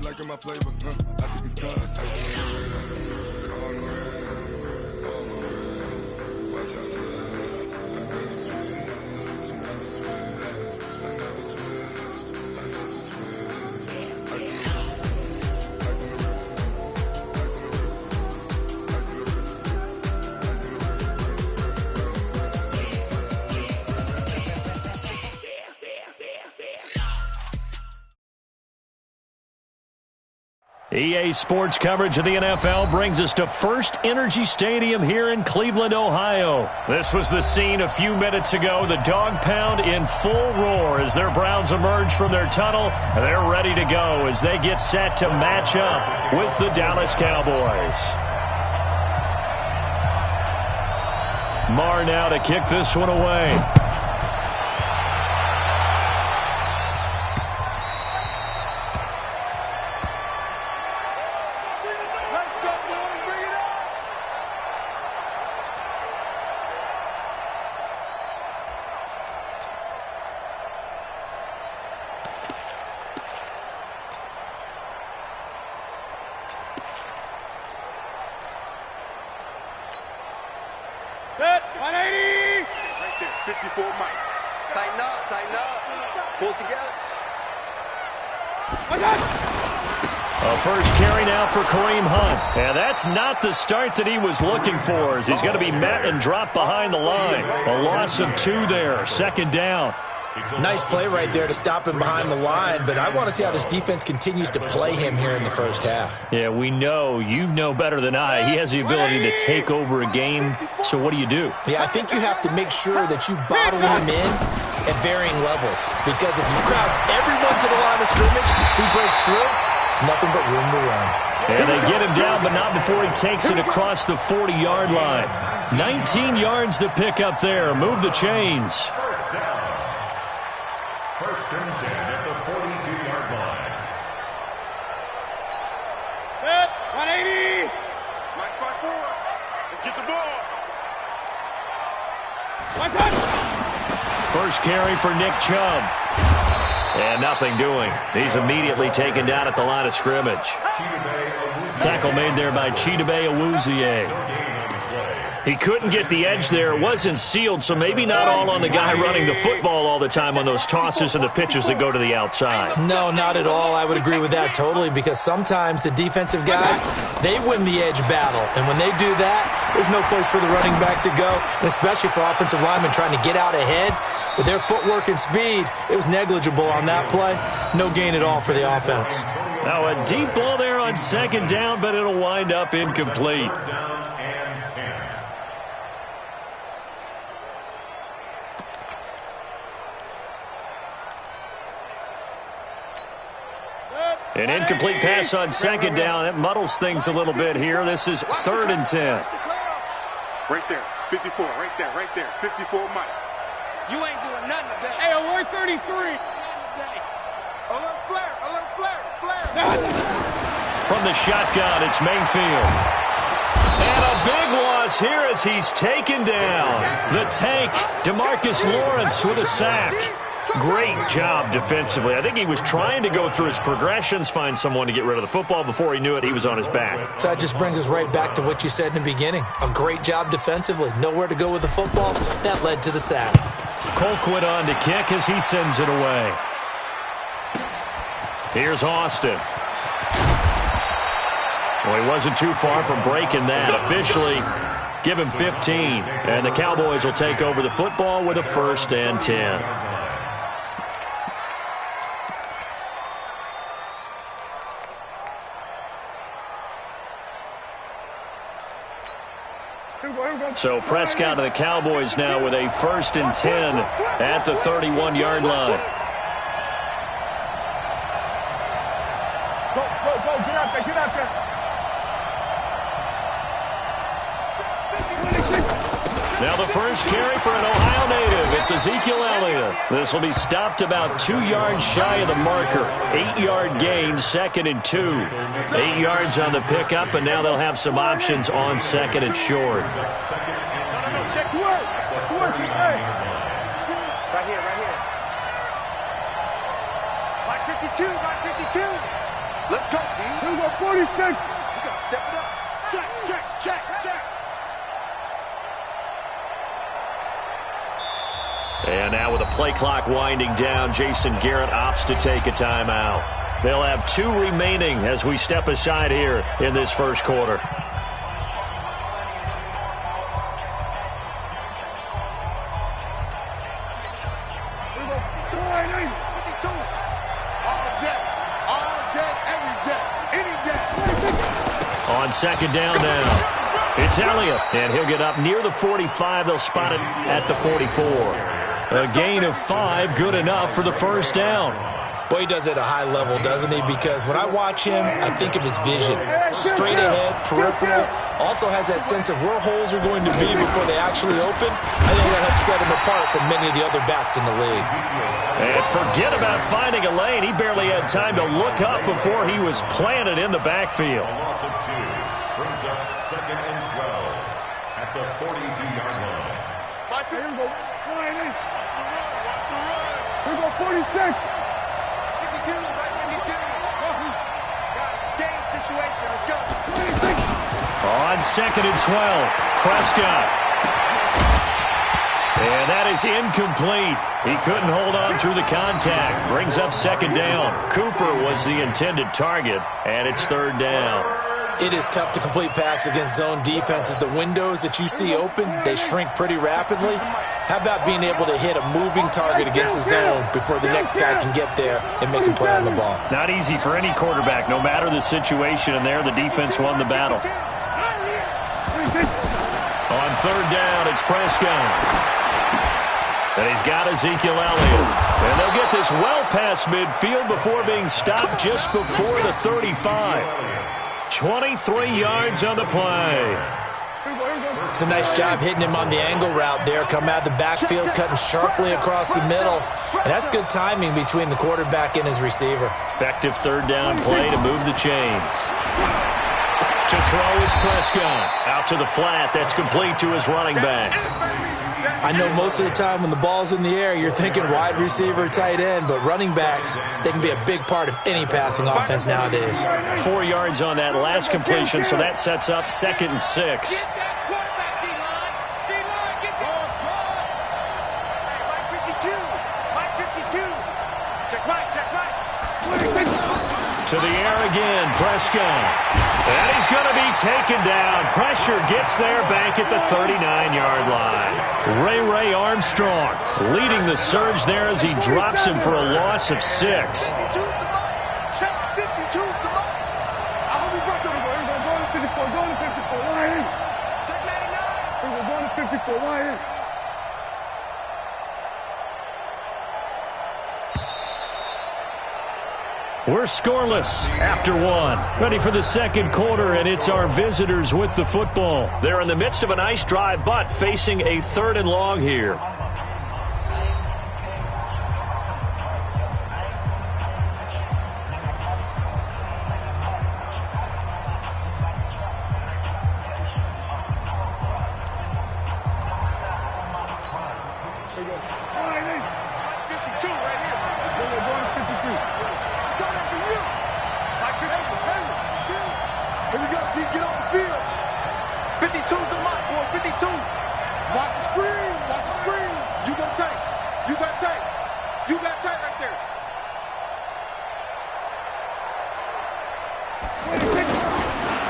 liking my flavor, I think it's cause ice on the wrist, on the wrist, on the wrist. Watch out, please. I never switch, I never switch, I never switch, I never switch. Ice on the wrist, ice on the wrist, ice on the wrist, ice on the wrist, ice on the wrist. EA Sports coverage of the NFL brings us to First Energy Stadium here in Cleveland, Ohio. This was the scene a few minutes ago. The dog pound in full roar as their Browns emerge from their tunnel. They're ready to go as they get set to match up with the Dallas Cowboys. Marr now to kick this one away. Set, 180! Right there, 54 Mike. Tighten up. Pull it together. A first carry now for Kareem Hunt. And that's not the start that he was looking for, as he's going to be met and dropped behind the line. A loss of 2 there, second down. Nice play right there to stop him behind the line, but I want to see how this defense continues to play him here in the first half. Yeah, we know. You know better than I. He has the ability to take over a game, so what do you do? Yeah, I think you have to make sure that you bottle him in at varying levels, because if you crowd everyone to the line of scrimmage, if he breaks through, it's nothing but room to run. And they get him down, but not before he takes it across the 40-yard line. 19 yards to pick up there. Move the chains. First and 10 at the 42-yard line. Set, 180! Mike 5-4. Let's get the ball. One touch. First carry for Nick Chubb. And nothing doing. He's immediately taken down at the line of scrimmage. Tackle made there by Chidobe Awuzie. He couldn't get the edge there. It wasn't sealed, so maybe not all on the guy running the football all the time on those tosses and the pitches that go to the outside. No, not at all. I would agree with that totally, because sometimes the defensive guys, they win the edge battle. And when they do that, there's no place for the running back to go, and especially for offensive linemen trying to get out ahead. With their footwork and speed, it was negligible on that play. No gain at all for the offense. Now a deep ball there on second down, but it'll wind up incomplete. An incomplete pass on second down. That muddles things a little bit here. This is 3rd and 10. Right there, 54, right there, 54 Mike. You ain't doing nothing today. Hey, alert 33. Alert flare. From the shotgun, it's Mayfield. And a big loss here as he's taken down. The tank, DeMarcus Lawrence with a sack. Great job defensively. I think he was trying to go through his progressions, find someone to get rid of the football. Before he knew it, he was on his back. So that just brings us right back to what you said in the beginning. A great job defensively. Nowhere to go with the football. That led to the sack. Colquitt on to kick as he sends it away. Here's Austin. Well, he wasn't too far from breaking that. Officially, give him 15. And the Cowboys will take over the football with a 1st and 10. So Prescott and the Cowboys now with a 1st and 10 at the 31-yard line. Go, get out there. Now the first carry for an Ohio native. It's Ezekiel Elliott. This will be stopped about 2 yards shy of the marker. 8-yard gain, 2nd and 2. 8 yards on the pickup, and now they'll have some options on 2nd and short. Check the work. Hey. Right here. Line 52. Let's go, D. Here we go, 46. You gotta step it up. Check, check, check, check. And now with the play clock winding down, Jason Garrett opts to take a timeout. They'll have 2 remaining as we step aside here in this first quarter. On second down now, it's Elliott, and he'll get up near the 45. They'll spot it at the 44. A gain of 5, good enough for the first down. Boy, he does it at a high level, doesn't he? Because when I watch him, I think of his vision. Straight ahead, peripheral. Also has that sense of where holes are going to be before they actually open. I think that helps set him apart from many of the other backs in the league. And forget about finding a lane. He barely had time to look up before he was planted in the backfield. A loss of 2 brings up 2nd and 12 at the 42-yard line. Here we go, 180. Here we go, 46. 52, right 52. Guys, game situation. Let's go. 26. On second and 12, Prescott. And that is incomplete. He couldn't hold on through the contact. Brings up second down. Cooper was the intended target, and it's third down. It is tough to complete passes against zone defenses. The windows that you see open, they shrink pretty rapidly. How about being able to hit a moving target against the zone before the next guy can get there and make a play on the ball? Not easy for any quarterback, no matter the situation, and there the defense won the battle. On third down, it's Prescott. And he's got Ezekiel Elliott. And they'll get this well past midfield before being stopped just before the 35. 23 yards on the play. It's a nice job hitting him on the angle route there. Come out of the backfield, cutting sharply across the middle. And that's good timing between the quarterback and his receiver. Effective third down play to move the chains. To throw is Prescott. Out to the flat. That's complete to his running back. I know most of the time when the ball's in the air, you're thinking wide receiver, tight end, but running backs, they can be a big part of any passing offense nowadays. 4 yards on that last completion, so that sets up 2nd and 6. To the air again, Prescott. And he's going to be taken down. Pressure gets there back at the 39-yard line. Ray Armstrong leading the surge there as he drops him for a loss of 6. We're scoreless after 1. Ready for the second quarter, and it's our visitors with the football. They're in the midst of a nice drive, but facing a 3rd and long here.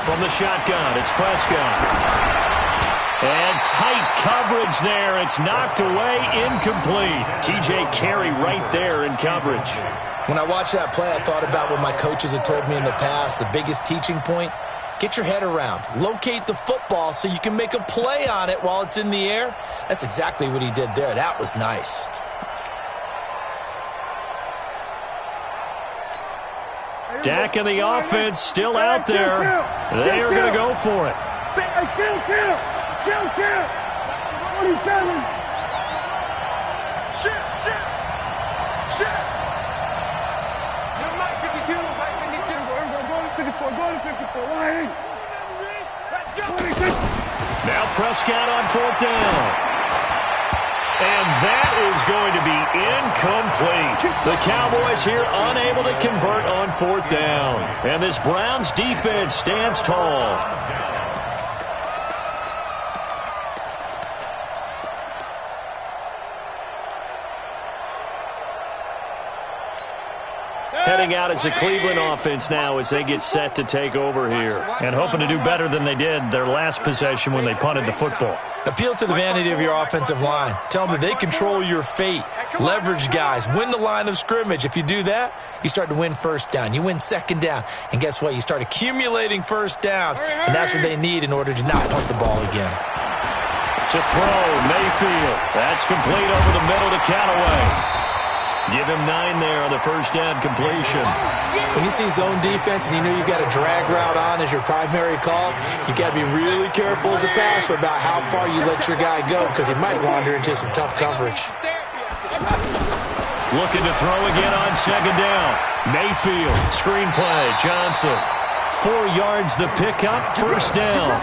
From the shotgun, it's Prescott. And tight coverage there. It's knocked away, incomplete. TJ Carey right there in coverage. When I watched that play, I thought about what my coaches had told me in the past. The biggest teaching point, get your head around. Locate the football so you can make a play on it while it's in the air. That's exactly what he did there. That was nice. Dak and the offense still out there. They are going to go for it. Kill. 47. Shit. Mike 52. Go to 54. Let's go. 26. Now Prescott on 4th down. And that is going to be incomplete. The Cowboys here unable to convert on 4th down. And this Browns defense stands tall. Heading out as the Cleveland offense now as they get set to take over here. And hoping to do better than they did their last possession when they punted the football. Appeal to the vanity of your offensive line. Tell them that they control your fate. Leverage guys. Win the line of scrimmage. If you do that, you start to win 1st down. You win 2nd down. And guess what? You start accumulating 1st downs. And that's what they need in order to not punt the ball again. To throw, Mayfield. That's complete over the middle to Callaway. Give him 9 there on the 1st down completion. When you see zone defense and you know you've got a drag route on as your primary call, you got to be really careful as a passer about how far you let your guy go because he might wander into some tough coverage. Looking to throw again on 2nd down. Mayfield, screen play, Johnson. 4 yards the pickup, 1st down.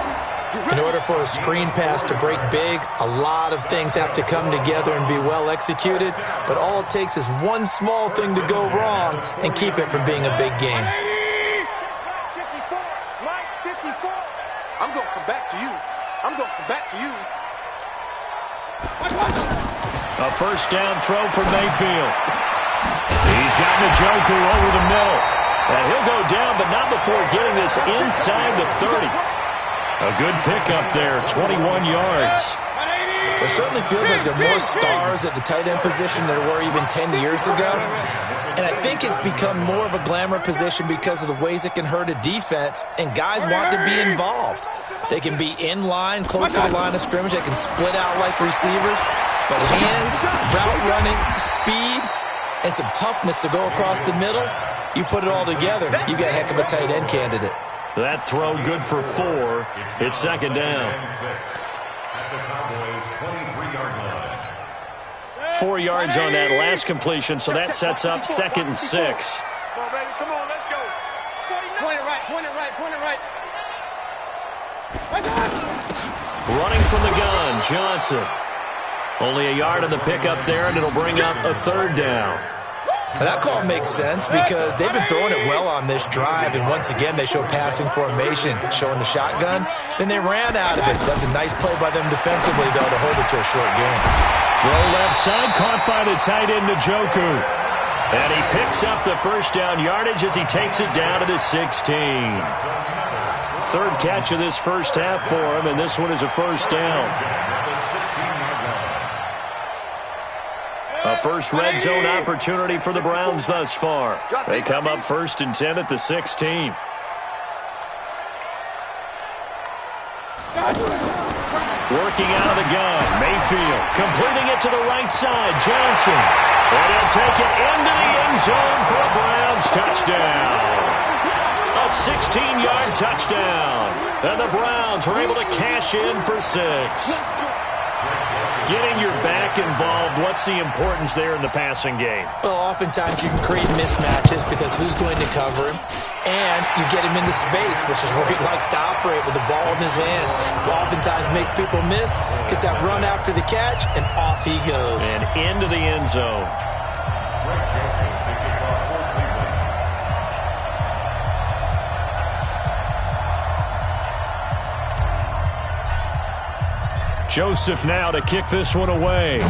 In order for a screen pass to break big, a lot of things have to come together and be well executed, but all it takes is one small thing to go wrong and keep it from being a big game. 54, Mike, 54. I'm going to come back to you. I'm going to come back to you. A 1st down throw for Mayfield. He's got Njoku over the middle. And he'll go down, but not before getting this inside the 30. A good pickup there, 21 yards. It certainly feels like there are more stars at the tight end position than there were even 10 years ago. And I think it's become more of a glamour position because of the ways it can hurt a defense, and guys want to be involved. They can be in line, close to the line of scrimmage. They can split out like receivers. But hands, route running, speed, and some toughness to go across the middle, you put it all together, you got a heck of a tight end candidate. That throw good for 4. It's 2nd down. At the Cowboys' 23-yard line. 4 yards on that last completion, so that sets up 2nd and 6. Come on, baby. Come on, let's go. Point it right, point it right, point it right. Running from the gun, Johnson. Only a yard on the pickup there, and it'll bring up a 3rd down. Now that call makes sense because they've been throwing it well on this drive, and once again they show passing formation, showing the shotgun. Then they ran out of it. That's a nice play by them defensively, though, to hold it to a short game. Throw left side, caught by the tight end, Njoku. And he picks up the 1st down yardage as he takes it down to the 16. 3rd catch of this 1st half for him, and this one is a 1st down. A first red zone opportunity for the Browns thus far. They come up 1st and 10 at the 16. Working out of the gun, Mayfield completing it to the right side, Johnson. And he'll take it into the end zone for a Browns touchdown. A 16-yard touchdown. And the Browns are able to cash in for 6. Getting your back involved, what's the importance there in the passing game? Well, oftentimes you can create mismatches because who's going to cover him, and you get him into space, which is where he likes to operate with the ball in his hands. Oftentimes makes people miss, gets that run after the catch, and off he goes. And into the end zone. Joseph now to kick this one away.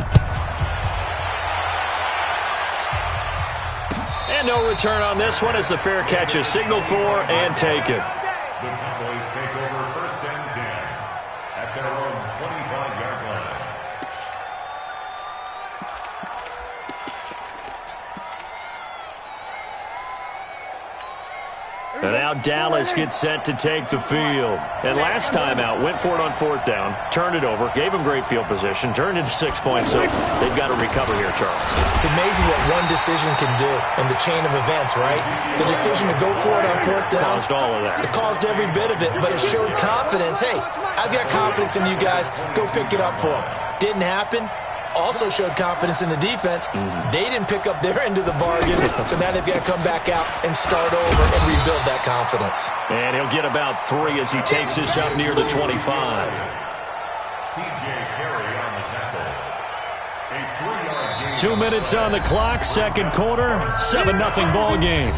And no return on this one as the fair catch is signaled for and taken. The Cowboys take over 1st and 10 at their own 25-yard line. And now Dallas gets set to take the field. And last time out, went for it on 4th down, turned it over, gave them great field position, turned into 6 points. So they've got to recover here, Charles. It's amazing what one decision can do in the chain of events, right? The decision to go for it on 4th down. Caused all of that. It caused every bit of it, but it showed confidence. Hey, I've got confidence in you guys. Go pick it up for them. Didn't happen. Also showed confidence in the defense. They didn't pick up their end of the bargain, so now they've got to come back out and start over and rebuild that confidence. And he'll get about 3 as he takes this up near the 25. T.J. Carey on the tackle. A 3-yard gain. 2 minutes on the clock, second quarter, 7-0 ball game.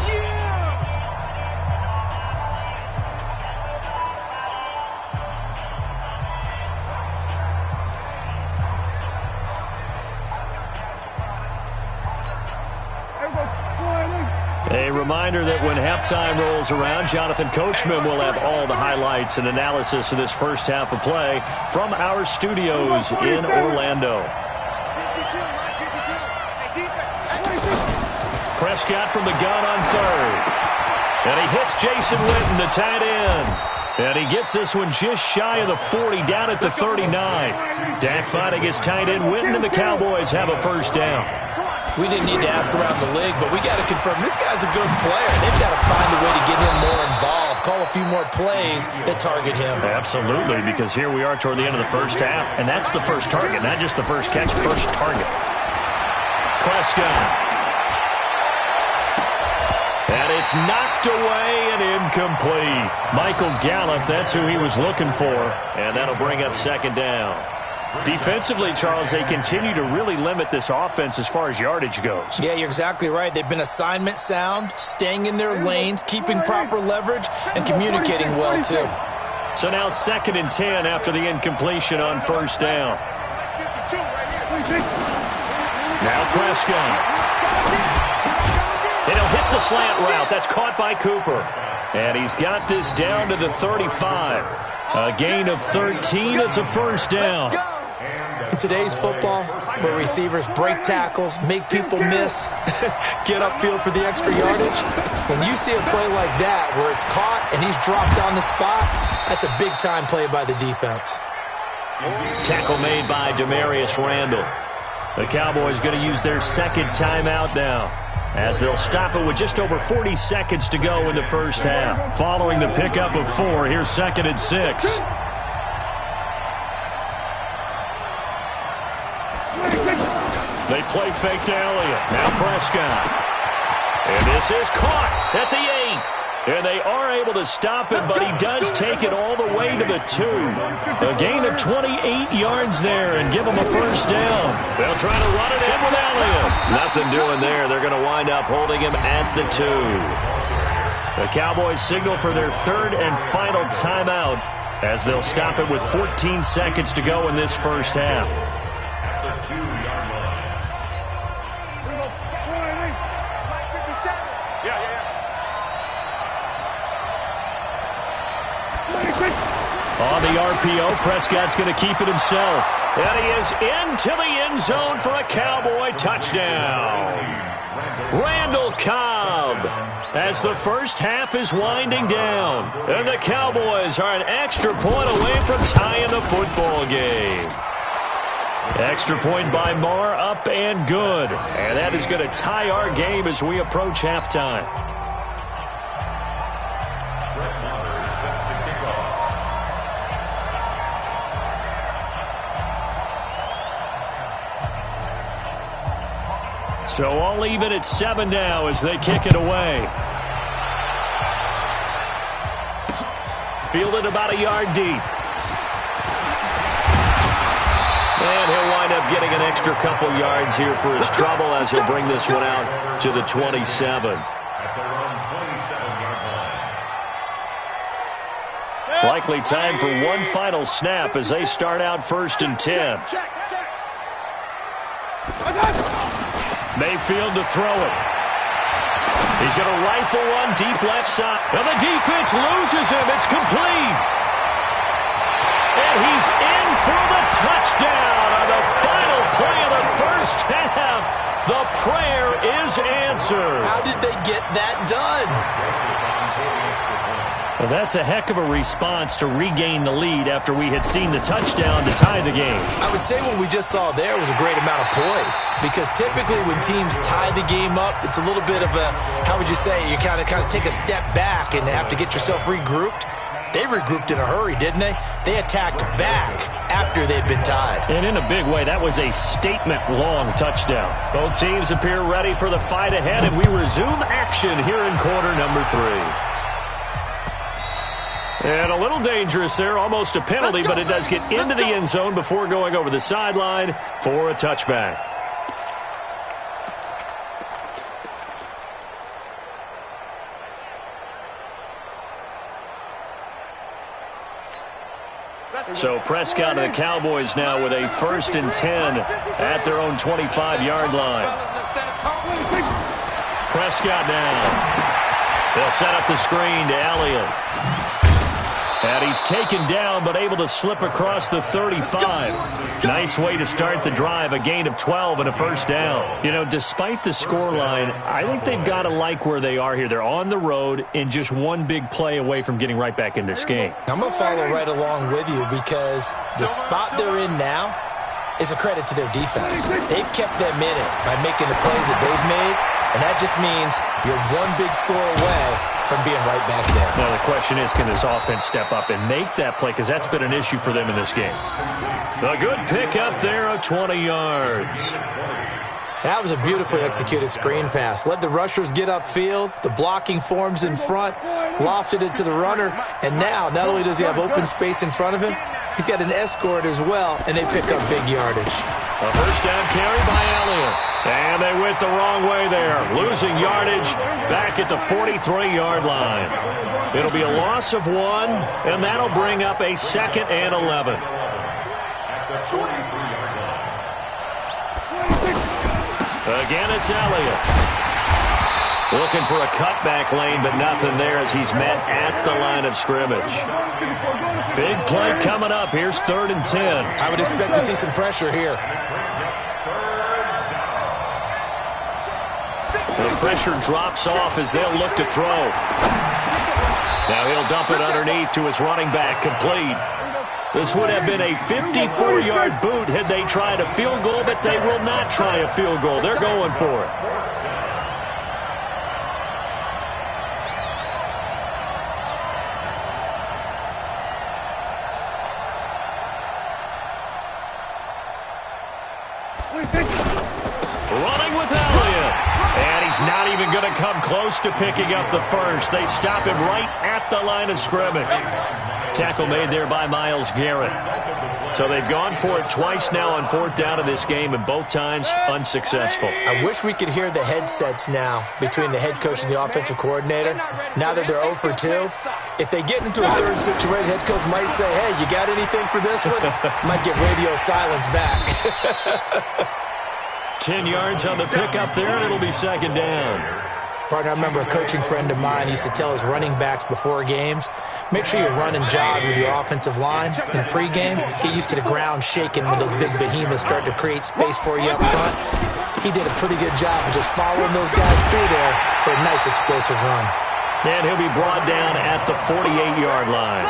A reminder that when halftime rolls around, Jonathan Coachman will have all the highlights and analysis of this first half of play from our studios in Orlando. Prescott from the gun on third. And he hits Jason Witten, the tight end. And he gets this one just shy of the 40, down at the 39. Dak finding his tight end Witten, and the Cowboys have a first down. We didn't need to ask around the league, but we got to confirm this guy's a good player. They've got to find a way to get him more involved, call a few more plays that target him. Absolutely, because here we are toward the end of the first half, and that's the first target, not just the first catch, first target. Prescott. And it's knocked away and incomplete. Michael Gallup, that's who he was looking for, and that'll bring up second down. Defensively, Charles, they continue to really limit this offense as far as yardage goes. Yeah, you're exactly right. They've been assignment sound, staying in their lanes, keeping proper leverage, and communicating well, too. So now 2nd and 10 after the incompletion on first down. Now Prescott. And he'll hit the slant route. That's caught by Cooper. And he's got this down to the 35. A gain of 13. It's a first down. In today's football, where receivers break tackles, make people miss, get upfield for the extra yardage, when you see a play like that where it's caught and he's dropped on the spot, that's a big-time play by the defense. Tackle made by Demarius Randall. The Cowboys going to use their second timeout now, as they'll stop it with just over 40 seconds to go in the first half. Following the pickup of 4, here's 2nd and 6. They play fake to Elliott. Now Prescott. And this is caught at the 8. And they are able to stop him, but he does take it all the way to the 2. A gain of 28 yards there and give him a first down. They'll try to run it in with Elliott. Nothing doing there. They're going to wind up holding him at the 2. The Cowboys signal for their 3rd and final timeout, as they'll stop it with 14 seconds to go in this first half. At the 2-yard line. On the RPO, Prescott's going to keep it himself. And he is into the end zone for a Cowboy touchdown. Randall Cobb, as the first half is winding down. And the Cowboys are an extra point away from tying the football game. Extra point by Marr, up and good. And that is going to tie our game as we approach halftime. So all even at 7 now as they kick it away. Fielded about a yard deep. And he'll wind up getting an extra couple yards here for his trouble as he'll bring this one out to the 27. Likely time for one final snap as they start out 1st and 10. Mayfield to throw it. He's going to rifle one deep left side. And the defense loses him. It's complete. And he's in for the touchdown on the final play of the first half. The prayer is answered. How did they get that done? Well, that's a heck of a response to regain the lead after we had seen the touchdown to tie the game. I would say what we just saw there was a great amount of poise, because typically when teams tie the game up, it's a little bit of a, how would you say, you kind of take a step back and have to get yourself regrouped. They regrouped in a hurry, didn't they? They attacked back after they'd been tied. And in a big way, that was a statement-long touchdown. Both teams appear ready for the fight ahead, and we resume action here in quarter number 3. And a little dangerous there, almost a penalty, but it does get into the end zone before going over the sideline for a touchback. So Prescott and the Cowboys now with a 1st and 10 at their own 25-yard line. Prescott now. They'll set up the screen to Elliott. And he's taken down but able to slip across the 35. Nice way to start the drive, a gain of 12 and a 1st down. You know, despite the scoreline, I think they've got to like where they are here. They're on the road and just one big play away from getting right back in this game. I'm going to follow right along with you because the spot they're in now is a credit to their defense. They've kept them in it by making the plays that they've made, and that just means you're one big score away from being right back there. Now the question is, can this offense step up and make that play? Because that's been an issue for them in this game. A good pick up there of 20 yards. That was a beautifully executed screen pass. Let the rushers get upfield. The blocking forms in front. Lofted it to the runner. And now, not only does he have open space in front of him, he's got an escort as well, and they pick up big yardage. A 1st down carry by Elliott. And they went the wrong way there. Losing yardage back at the 43-yard line. It'll be a loss of 1, and that'll bring up a 2nd and 11. Again, it's Elliott. Looking for a cutback lane, but nothing there as he's met at the line of scrimmage. Big play coming up. Here's 3rd and 10. I would expect to see some pressure here. The pressure drops off as they'll look to throw. Now he'll dump it underneath to his running back, complete. This would have been a 54-yard boot had they tried a field goal, but they will not try a field goal. They're going for it. Running with Elliott. And he's not even going to come close to picking up the 1st. They stop him right at the line of scrimmage. Tackle made there by Myles Garrett. So they've gone for it twice now on 4th down in this game, and both times unsuccessful. I wish we could hear the headsets now between the head coach and the offensive coordinator. Now that they're 0 for 2, if they get into a 3rd situation, head coach might say, hey, you got anything for this one? Might get radio silence back. 10 yards on the pickup there, and it'll be 2nd down. Partner, I remember a coaching friend of mine used to tell his running backs before games, make sure you run and jog with your offensive line in pregame. Get used to the ground shaking when those big behemoths start to create space for you up front. He did a pretty good job of just following those guys through there for a nice explosive run. And he'll be brought down at the 48-yard line.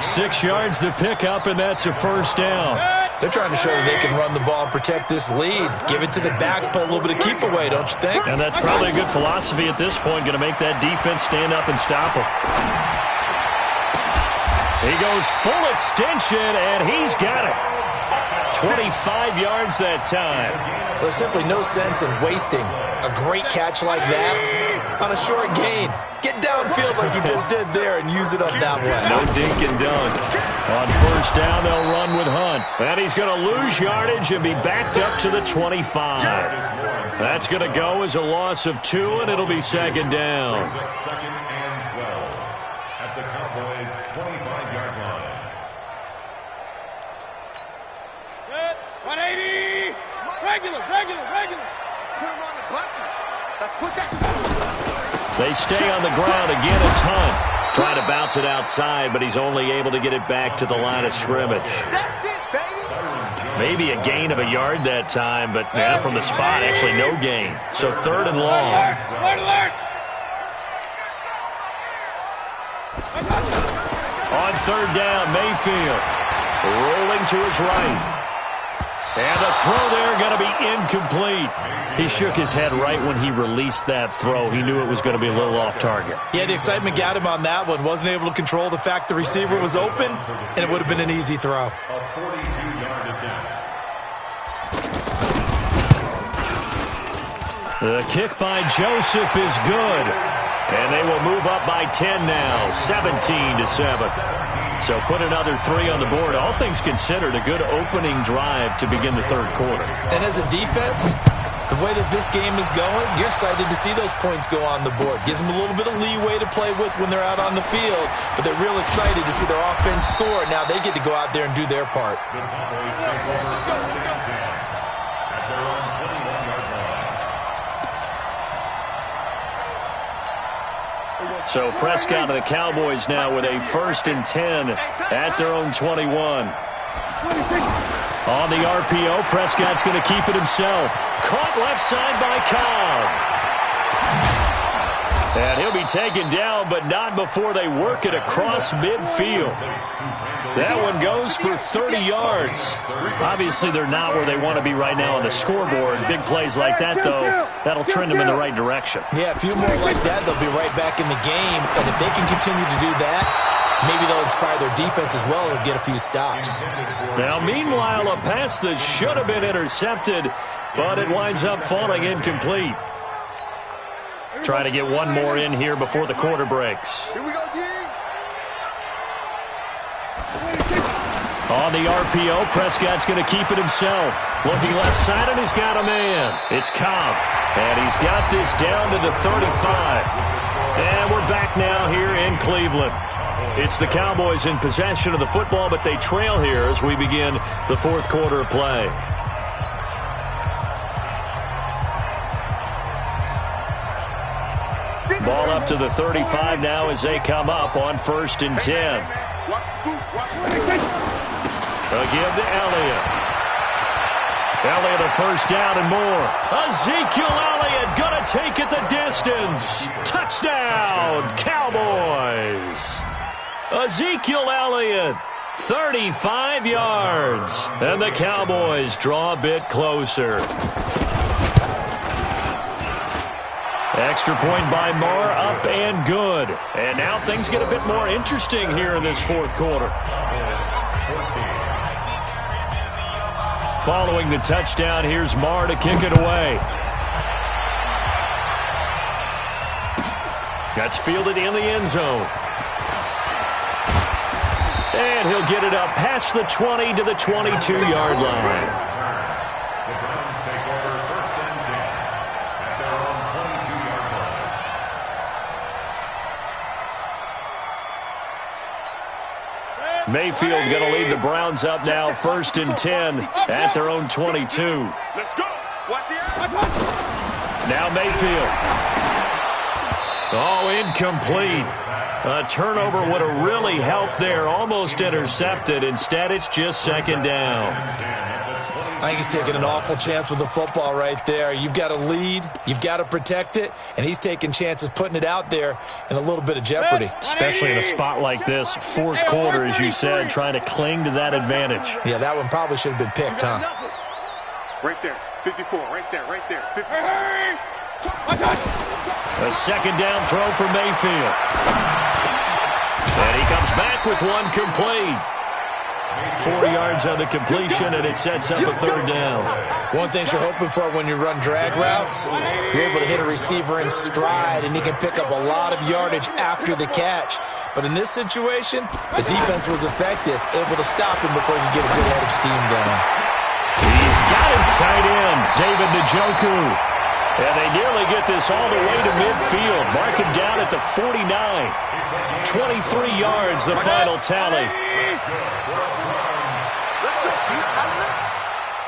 6 yards to pick up, and that's a 1st down. They're trying to show that they can run the ball and protect this lead. Give it to the backs, play a little bit of keep away, don't you think? And that's probably a good philosophy at this point, going to make that defense stand up and stop him. He goes full extension, and he's got it. 25 yards that time. There's simply no sense in wasting a great catch like that on a short gain. Get downfield like you just did there and use it up that way. No dink and dunk. On 1st down, they'll run with Hunt. And he's going to lose yardage and be backed up to the 25. That's going to go as a loss of 2, and it'll be 2nd down. 2nd and 12 at the Cowboys' 25-yard line. Good. 180. Regular. Put him on the buses. Let's put that. They stay on the ground. Again, it's Hunt. Trying to bounce it outside, but he's only able to get it back to the line of scrimmage. That's it, baby. Maybe a gain of a yard that time, but now from the spot, actually no gain. So 3rd and long. Alert. On 3rd down, Mayfield rolling to his right. And the throw there going to be incomplete. He shook his head right when he released that throw. He knew it was going to be a little off target. Yeah, the excitement got him on that one. Wasn't able to control the fact the receiver was open, and it would have been an easy throw. A 42-yard attempt. The kick by Joseph is good. And they will move up by 10 now, 17-7. So put another 3 on the board. All things considered, a good opening drive to begin the third quarter. And as a defense, the way that this game is going, you're excited to see those points go on the board. Gives them a little bit of leeway to play with when they're out on the field, but they're real excited to see their offense score. Now they get to go out there and do their part. The Cowboys take over first and 10 at their own 21-yard line. So Prescott and the Cowboys now with a 1st and 10 at their own 21. On the RPO, Prescott's going to keep it himself. Caught left side by Cobb. And he'll be taken down, but not before they work it across midfield. That one goes for 30 yards. Obviously, they're not where they want to be right now on the scoreboard. Big plays like that, though, that'll trend them in the right direction. Yeah, a few more like that, they'll be right back in the game. And if they can continue to do that, maybe they'll inspire their defense as well and get a few stops. Now, meanwhile, a pass that should have been intercepted, but it winds up falling incomplete. Trying to get one more in here before the quarter breaks. Here we go, G. On the RPO, Prescott's going to keep it himself. Looking left side, and he's got a man. It's Cobb, and he's got this down to the 35. And we're back now here in Cleveland. It's the Cowboys in possession of the football, but they trail here as we begin the fourth quarter of play. Ball up to the 35 now as they come up on 1st and 10. A give to Elliott. Elliott a first down and more. Ezekiel Elliott going to take it the distance. Touchdown, Cowboys. Ezekiel Elliott, 35 yards. And the Cowboys draw a bit closer. Extra point by Marr, up and good. And now things get a bit more interesting here in this fourth quarter. Following the touchdown, here's Marr to kick it away. That's fielded in the end zone. And he'll get it up past the 20 to the 22-yard line. The Browns take over first and 10 at their own 22-yard line. Mayfield going to lead the Browns up now, 1st and 10 at their own 22. Let's go. Watch the Now Mayfield. Oh, incomplete. A turnover would have really helped there. Almost intercepted. Instead, it's just 2nd down. I think he's taking an awful chance with the football right there. You've got to lead. You've got to protect it. And he's taking chances putting it out there in a little bit of jeopardy. Especially in a spot like this. Fourth quarter, as you said, trying to cling to that advantage. Yeah, that one probably should have been picked, huh? Right there. 54. Right there. 50. A 2nd down throw for Mayfield. And he comes back with one complete. 4 yards on the completion, and it sets up a 3rd down. One thing you're hoping for when you run drag routes, you're able to hit a receiver in stride, and he can pick up a lot of yardage after the catch. But in this situation, the defense was effective, able to stop him before he could get a good head of steam going. He's got his tight end, David Njoku. And they nearly get this all the way to midfield. Mark him down at the 49. 23 yards, the final tally.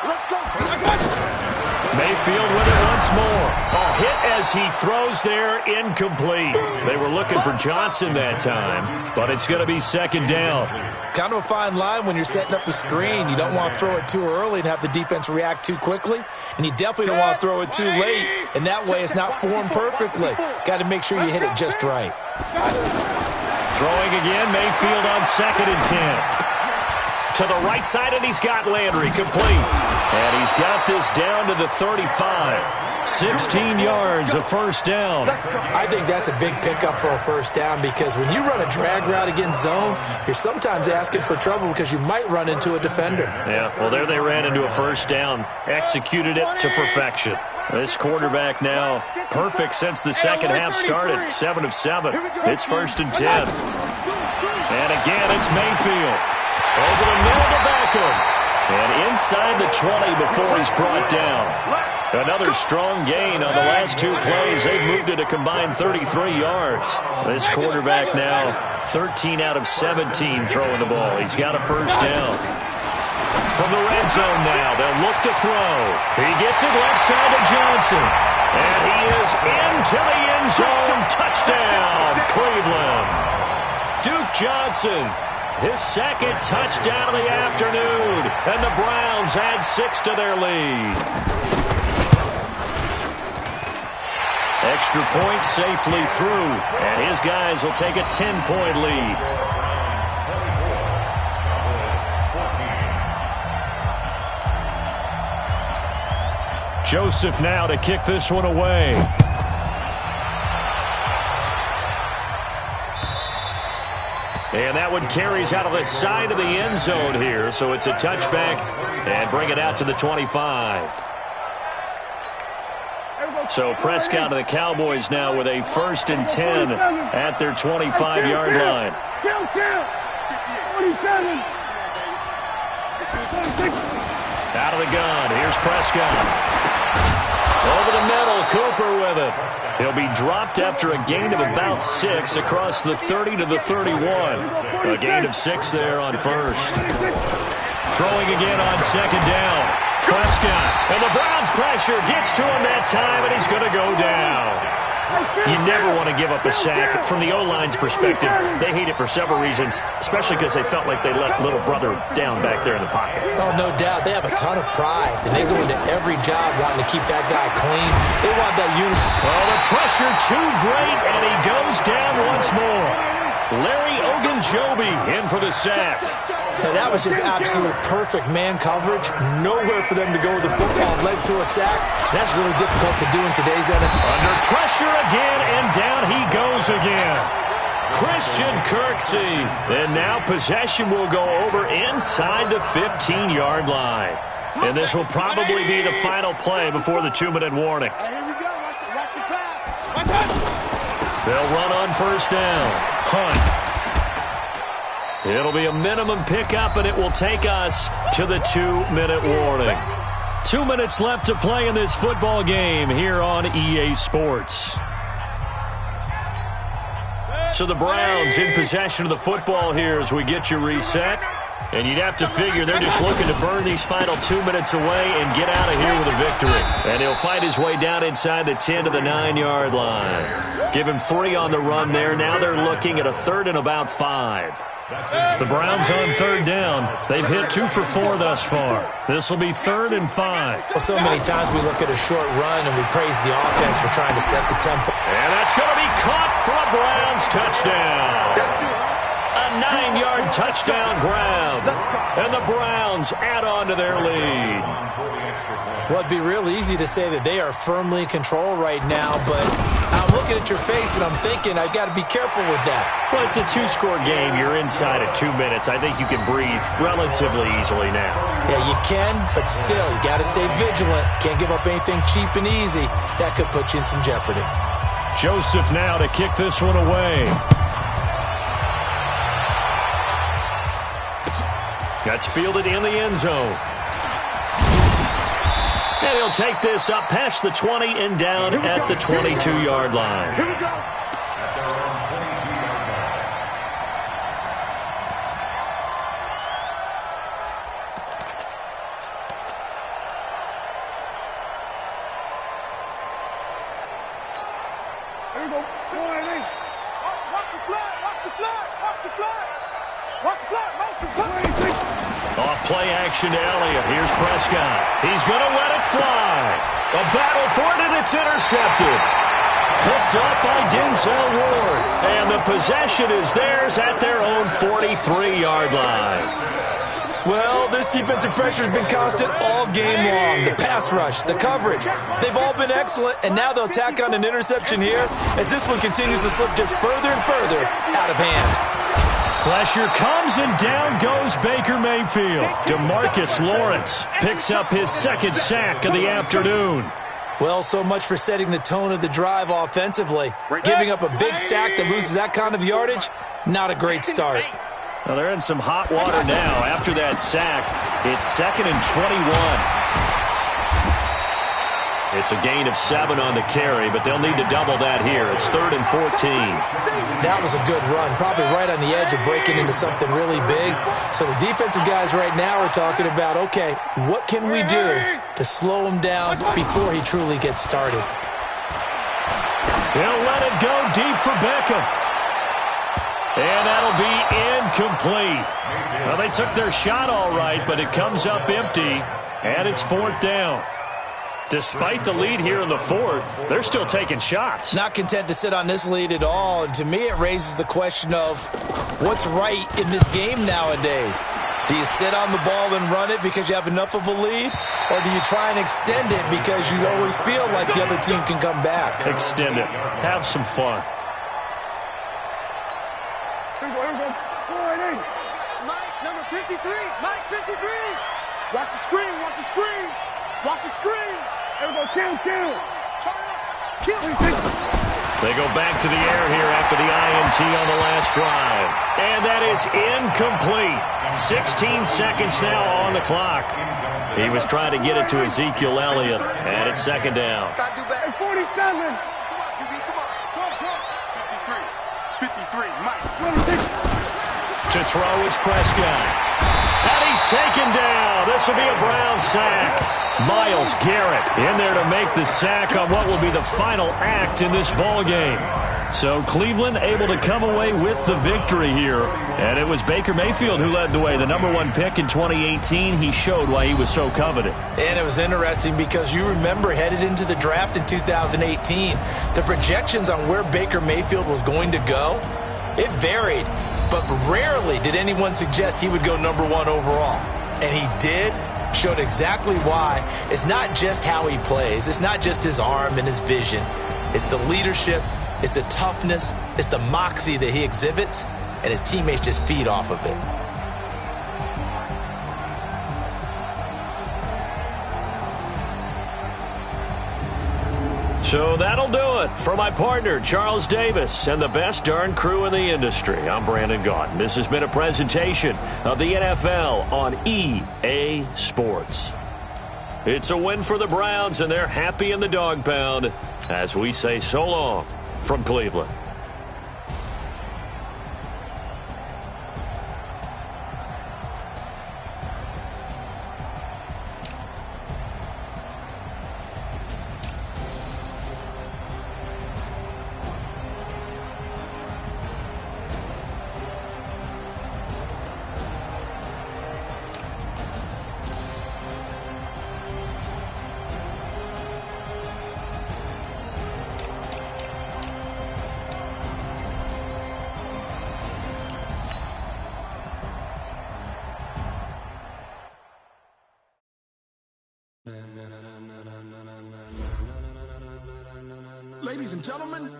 Let's go. Mayfield with it once more. A hit as he throws there, incomplete. They were looking for Johnson that time, but it's going to be 2nd down. Kind of a fine line when you're setting up a screen. You don't want to throw it too early and have the defense react too quickly, and you definitely don't want to throw it too late, and that way it's not formed perfectly. Got to make sure you hit it just right. Throwing again, Mayfield on 2nd and 10. To the right side, and he's got Landry complete. And he's got this down to the 35. 16 yards, a first down. I think that's a big pickup for a first down because when you run a drag route against zone, you're sometimes asking for trouble because you might run into a defender. Yeah, well, there they ran into a first down. Executed it to perfection. This quarterback now perfect since the second half started. 7 of 7. It's 1st and 10. And again, it's Mayfield. Over the middle of Beckham. And inside the 20 before he's brought down. Another strong gain on the last 2 plays. They've moved it a combined 33 yards. This quarterback now 13 out of 17 throwing the ball. He's got a first down. From the red zone now, they'll look to throw. He gets it left side to Johnson. And he is into the end zone. Touchdown, Cleveland. Duke Johnson, his second touchdown of the afternoon. And the Browns add 6 to their lead. Extra point safely through, and his guys will take a 10-point lead. Joseph now to kick this one away. And that one carries out of the side of the end zone here, so it's a touchback and bring it out to the 25. So Prescott and the Cowboys now with a 1st and 10 at their 25-yard line. Out of the gun. Here's Prescott. Over the middle, Cooper with it. He'll be dropped after a gain of about 6 across the 30 to the 31. A gain of 6 there on 1st. Throwing again on 2nd down. Prescott, and the Browns pressure gets to him that time, and he's going to go down. You never want to give up a sack. From the O-line's perspective, they hate it for several reasons, especially because they felt like they let little brother down back there in the pocket. Oh, no doubt. They have a ton of pride, and they go into every job wanting to keep that guy clean. They want that uniform. Oh, the pressure too great, and he goes down once more. Larry Ogunjobi in for the sack. Now, that was just absolute perfect man coverage. Nowhere for them to go with the football, led to a sack. That's really difficult to do in today's NFL. Under pressure again, and down he goes again. Christian Kirksey. And now possession will go over inside the 15-yard line. And this will probably be the final play before the 2-minute warning. Here we go. Watch the pass. They'll run on 1st down. Hunt. It'll be a minimum pickup, and it will take us to the 2-minute warning. 2 minutes left to play in this football game here on EA Sports. So the Browns in possession of the football here as we get you reset. And you'd have to figure they're just looking to burn these final 2 minutes away and get out of here with a victory. And he'll fight his way down inside the 10 to the 9-yard line. Give him 3 on the run there. Now they're looking at a 3rd and about 5. The Browns on 3rd down. They've hit 2 for 4 thus far. This will be 3rd and 5. Well, so many times we look at a short run and we praise the offense for trying to set the tempo. And that's going to be caught for a Browns touchdown. A 9-yard touchdown grab. And the Browns add on to their lead. Well, it'd be real easy to say that they are firmly in control right now, but I'm looking at your face and I'm thinking I've got to be careful with that. Well, it's a 2-score game. You're inside at 2 minutes. I think you can breathe relatively easily now. Yeah, you can, but still, you got to stay vigilant. Can't give up anything cheap and easy. That could put you in some jeopardy. Joseph now to kick this one away. That's fielded in the end zone. And he'll take this up past the 20 and down at the 22-yard line. Here we go. Off-play action to Elliott. Here's Prescott. He's going to let it fly. A battle for it, and it's intercepted. Picked up by Denzel Ward. And the possession is theirs at their own 43-yard line. Well, this defensive pressure has been constant all game long. The pass rush, the coverage, they've all been excellent, and now they'll tack on an interception here as this one continues to slip just further and further out of hand. Pressure comes, and down goes Baker Mayfield. DeMarcus Lawrence picks up his second sack of the afternoon. Well, so much for setting the tone of the drive offensively. Giving up a big sack that loses that kind of yardage, not a great start. Well, they're in some hot water now. After that sack, it's 2nd and 21. It's a gain of 7 on the carry, but they'll need to double that here. It's 3rd and 14. That was a good run, probably right on the edge of breaking into something really big. So the defensive guys right now are talking about, okay, what can we do to slow him down before he truly gets started? He'll let it go deep for Beckham. And that'll be incomplete. Well, they took their shot all right, but it comes up empty, and it's 4th down. Despite the lead here in the 4th, they're still taking shots. Not content to sit on this lead at all. And to me, it raises the question of what's right in this game nowadays. Do you sit on the ball and run it because you have enough of a lead? Or do you try and extend it because you always feel like the other team can come back? Extend it. Have some fun. Mike, number 53. Mike, 53. Watch the screen. Watch the screen. Watch the screen. There we go. Kill. They go back to the air here after the INT on the last drive. And that is incomplete. 16 seconds now on the clock. He was trying to get it to Ezekiel Elliott, and it's 2nd down. Got to do better. 47. Come on, QB, come on. 53, Mike. To throw is Prescott. And he's taken down. This will be a Brown sack. Myles Garrett in there to make the sack on what will be the final act in this ball game. So Cleveland able to come away with the victory here. And it was Baker Mayfield who led the way. The #1 pick in 2018. He showed why he was so coveted. And it was interesting because you remember headed into the draft in 2018, the projections on where Baker Mayfield was going to go, it varied. But rarely did anyone suggest he would go #1 overall. And he did. Showed exactly why. It's not just how he plays. It's not just his arm and his vision. It's the leadership. It's the toughness. It's the moxie that he exhibits. And his teammates just feed off of it. So that'll do it for my partner, Charles Davis, and the best darn crew in the industry. I'm Brandon Gaudin. This has been a presentation of the NFL on EA Sports. It's a win for the Browns, and they're happy in the dog pound as we say so long from Cleveland. Ladies and gentlemen,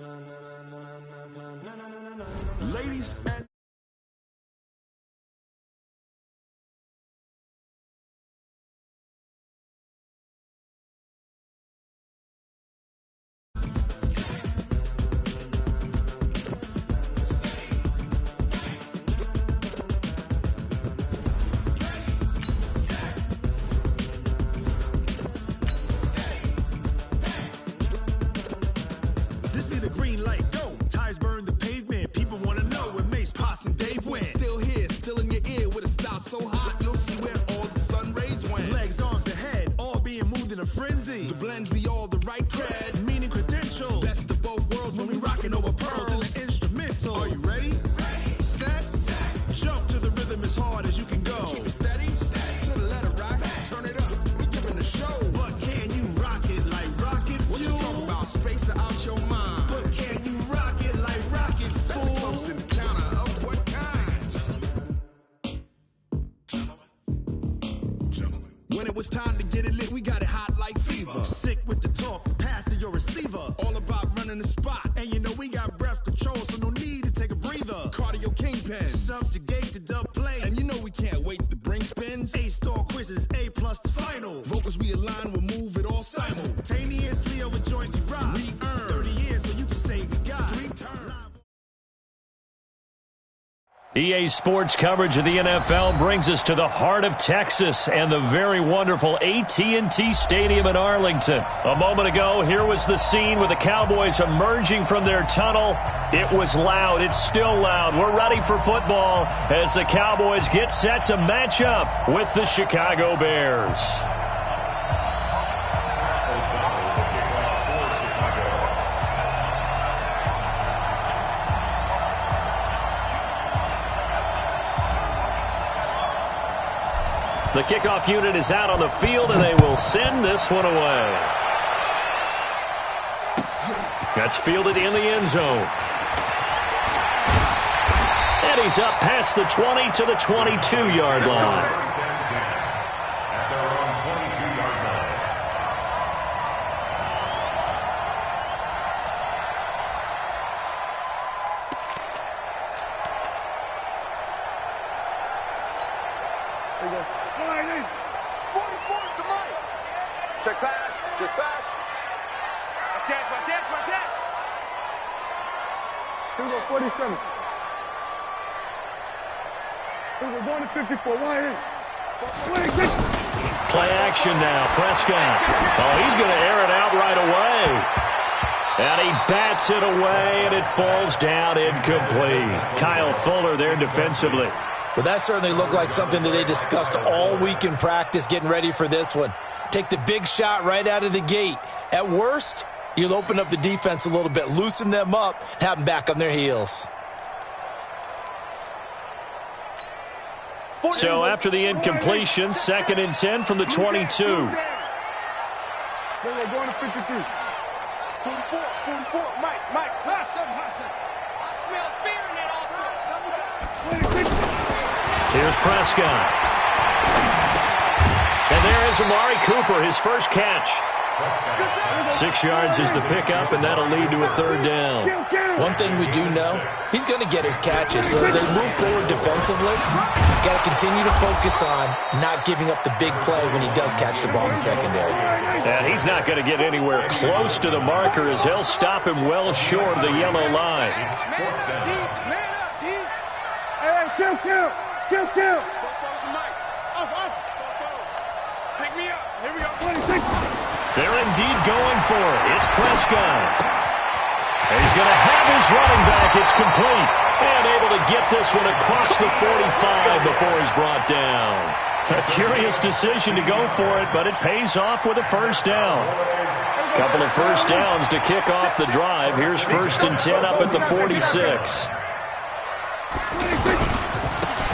ladies and This be the green light, go. Tires burn the pavement. People want to know where Mace, Poss, and Dave went. Still here, still in your ear with a style so hot, you'll see where all the sun rays went. Legs, arms, and head, all being moved in a frenzy. The blends be all the right cred, meaning credentials. Best of both worlds when we rocking over pearls in the instrumental. Are you ready? Set. Jump to the rhythm as hard as you can go. Keep it steady, to the letter rock. Turn it up, we giving the show. But can you rock it like rocket fuel? What you talking about? Space out your mind. But can you rock it like rockets, fool? That's a close encounter of what kind? When it was time to get it lit, we got it hot like fever. Sick with the talk, pass to your receiver. All about running the spot. And you know we got breath control, so no need to take a breather. Cardio kingpin, subjugate the dub play. And you know we can't wait to bring spins. A-star quizzes, A+ the final. Vocals we align, we'll move it all simultaneously over joints we rock. We earn 30 years, so you can say we got 3 turns. EA Sports coverage of the NFL brings us to the heart of Texas and the very wonderful AT&T Stadium in Arlington. A moment ago, here was the scene with the Cowboys emerging from their tunnel. It was loud. It's still loud. We're ready for football as the Cowboys get set to match up with the Chicago Bears. The kickoff unit is out on the field, and they will send this one away. That's fielded in the end zone. And he's up past the 20 to the 22-yard line. At their own 22-yard line. There you go. 44 to Mike. Check pass. Check pass. My chance, my chance, my chance. Here we go, 47. Here we go, going to 54. Wide in. Play action now. Prescott. Oh, he's going to air it out right away. And he bats it away, and it falls down incomplete. Kyle Fuller there defensively. But that certainly looked like something that they discussed all week in practice getting ready for this one. Take the big shot right out of the gate. At worst, you'll open up the defense a little bit, loosen them up, and have them back on their heels. So after the incompletion, 2nd and 10 from the 22. There you go, going to 53. 44, 44. Mike, hustle. I smell fear in that offense. Here's Prescott. And there is Amari Cooper, his first catch. 6 yards is the pickup, and that'll lead to a 3rd down. One thing we do know, he's going to get his catches. So as they move forward defensively, got to continue to focus on not giving up the big play when he does catch the ball in the secondary. And he's not going to get anywhere close to the marker as they'll stop him well short of the yellow line. Man up, D. Hey, kill. Off. Pick me up. Here we go. 26. They're indeed going for it. It's Prescott. He's going to have his running back. It's complete. And able to get this one across the 45 before he's brought down. A curious decision to go for it, but it pays off with a 1st down. Couple of 1st downs to kick off the drive. Here's 1st and 10 up at the 46.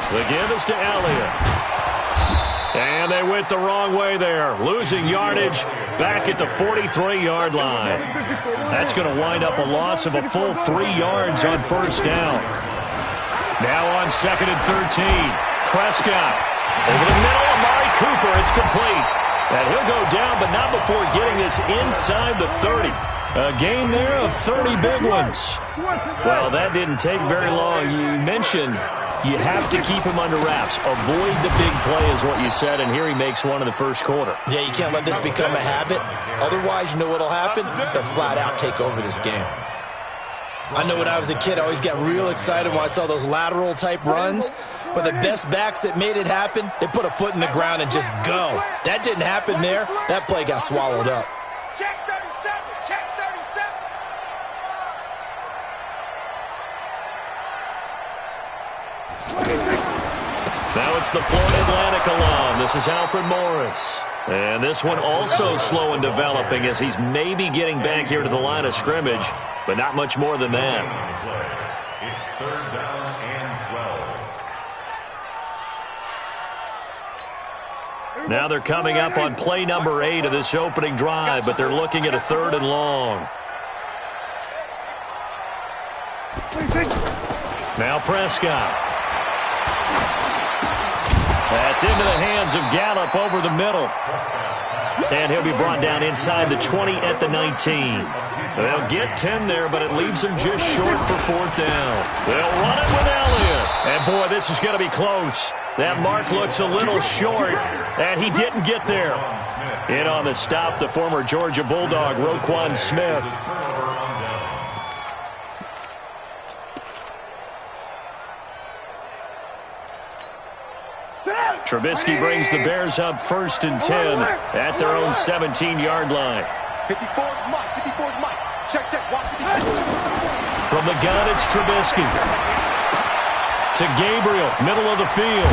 The give is to Elliott. And they went the wrong way there. Losing yardage back at the 43-yard line. That's going to wind up a loss of a full 3 yards on 1st down. Now on 2nd and 13. Prescott. Over the middle, Amari Cooper. It's complete. And he'll go down, but not before getting this inside the 30. A gain there of 30 big ones. Well, that didn't take very long. You mentioned you have to keep him under wraps. Avoid the big play is what you said, and here he makes one in the 1st quarter. Yeah, you can't let this become a habit. Otherwise, you know what'll happen? They'll flat out take over this game. I know when I was a kid, I always got real excited when I saw those lateral-type runs. But the best backs that made it happen, they put a foot in the ground and just go. That didn't happen there. That play got swallowed up. Check 37. Check 37. Now it's the Florida Atlantic alum. This is Alfred Morris. And this one also slow in developing as he's maybe getting back here to the line of scrimmage, but not much more than that. It's 3rd down and 12. Now they're coming up on play number 8 of this opening drive, but they're looking at a 3rd and long. Now Prescott. That's into the hands of Gallup over the middle. And he'll be brought down inside the 20 at the 19. They'll get 10 there, but it leaves them just short for fourth down. They'll run it with Elliott. And, boy, this is going to be close. That mark looks a little short, and he didn't get there. In on the stop, the former Georgia Bulldog, Roquan Smith. Trubisky brings the Bears up 1st and 10 at their own 17-yard line. 54's Mike. 54's Mike. Check. Watch 54. From the gun, it's Trubisky. To Gabriel, middle of the field.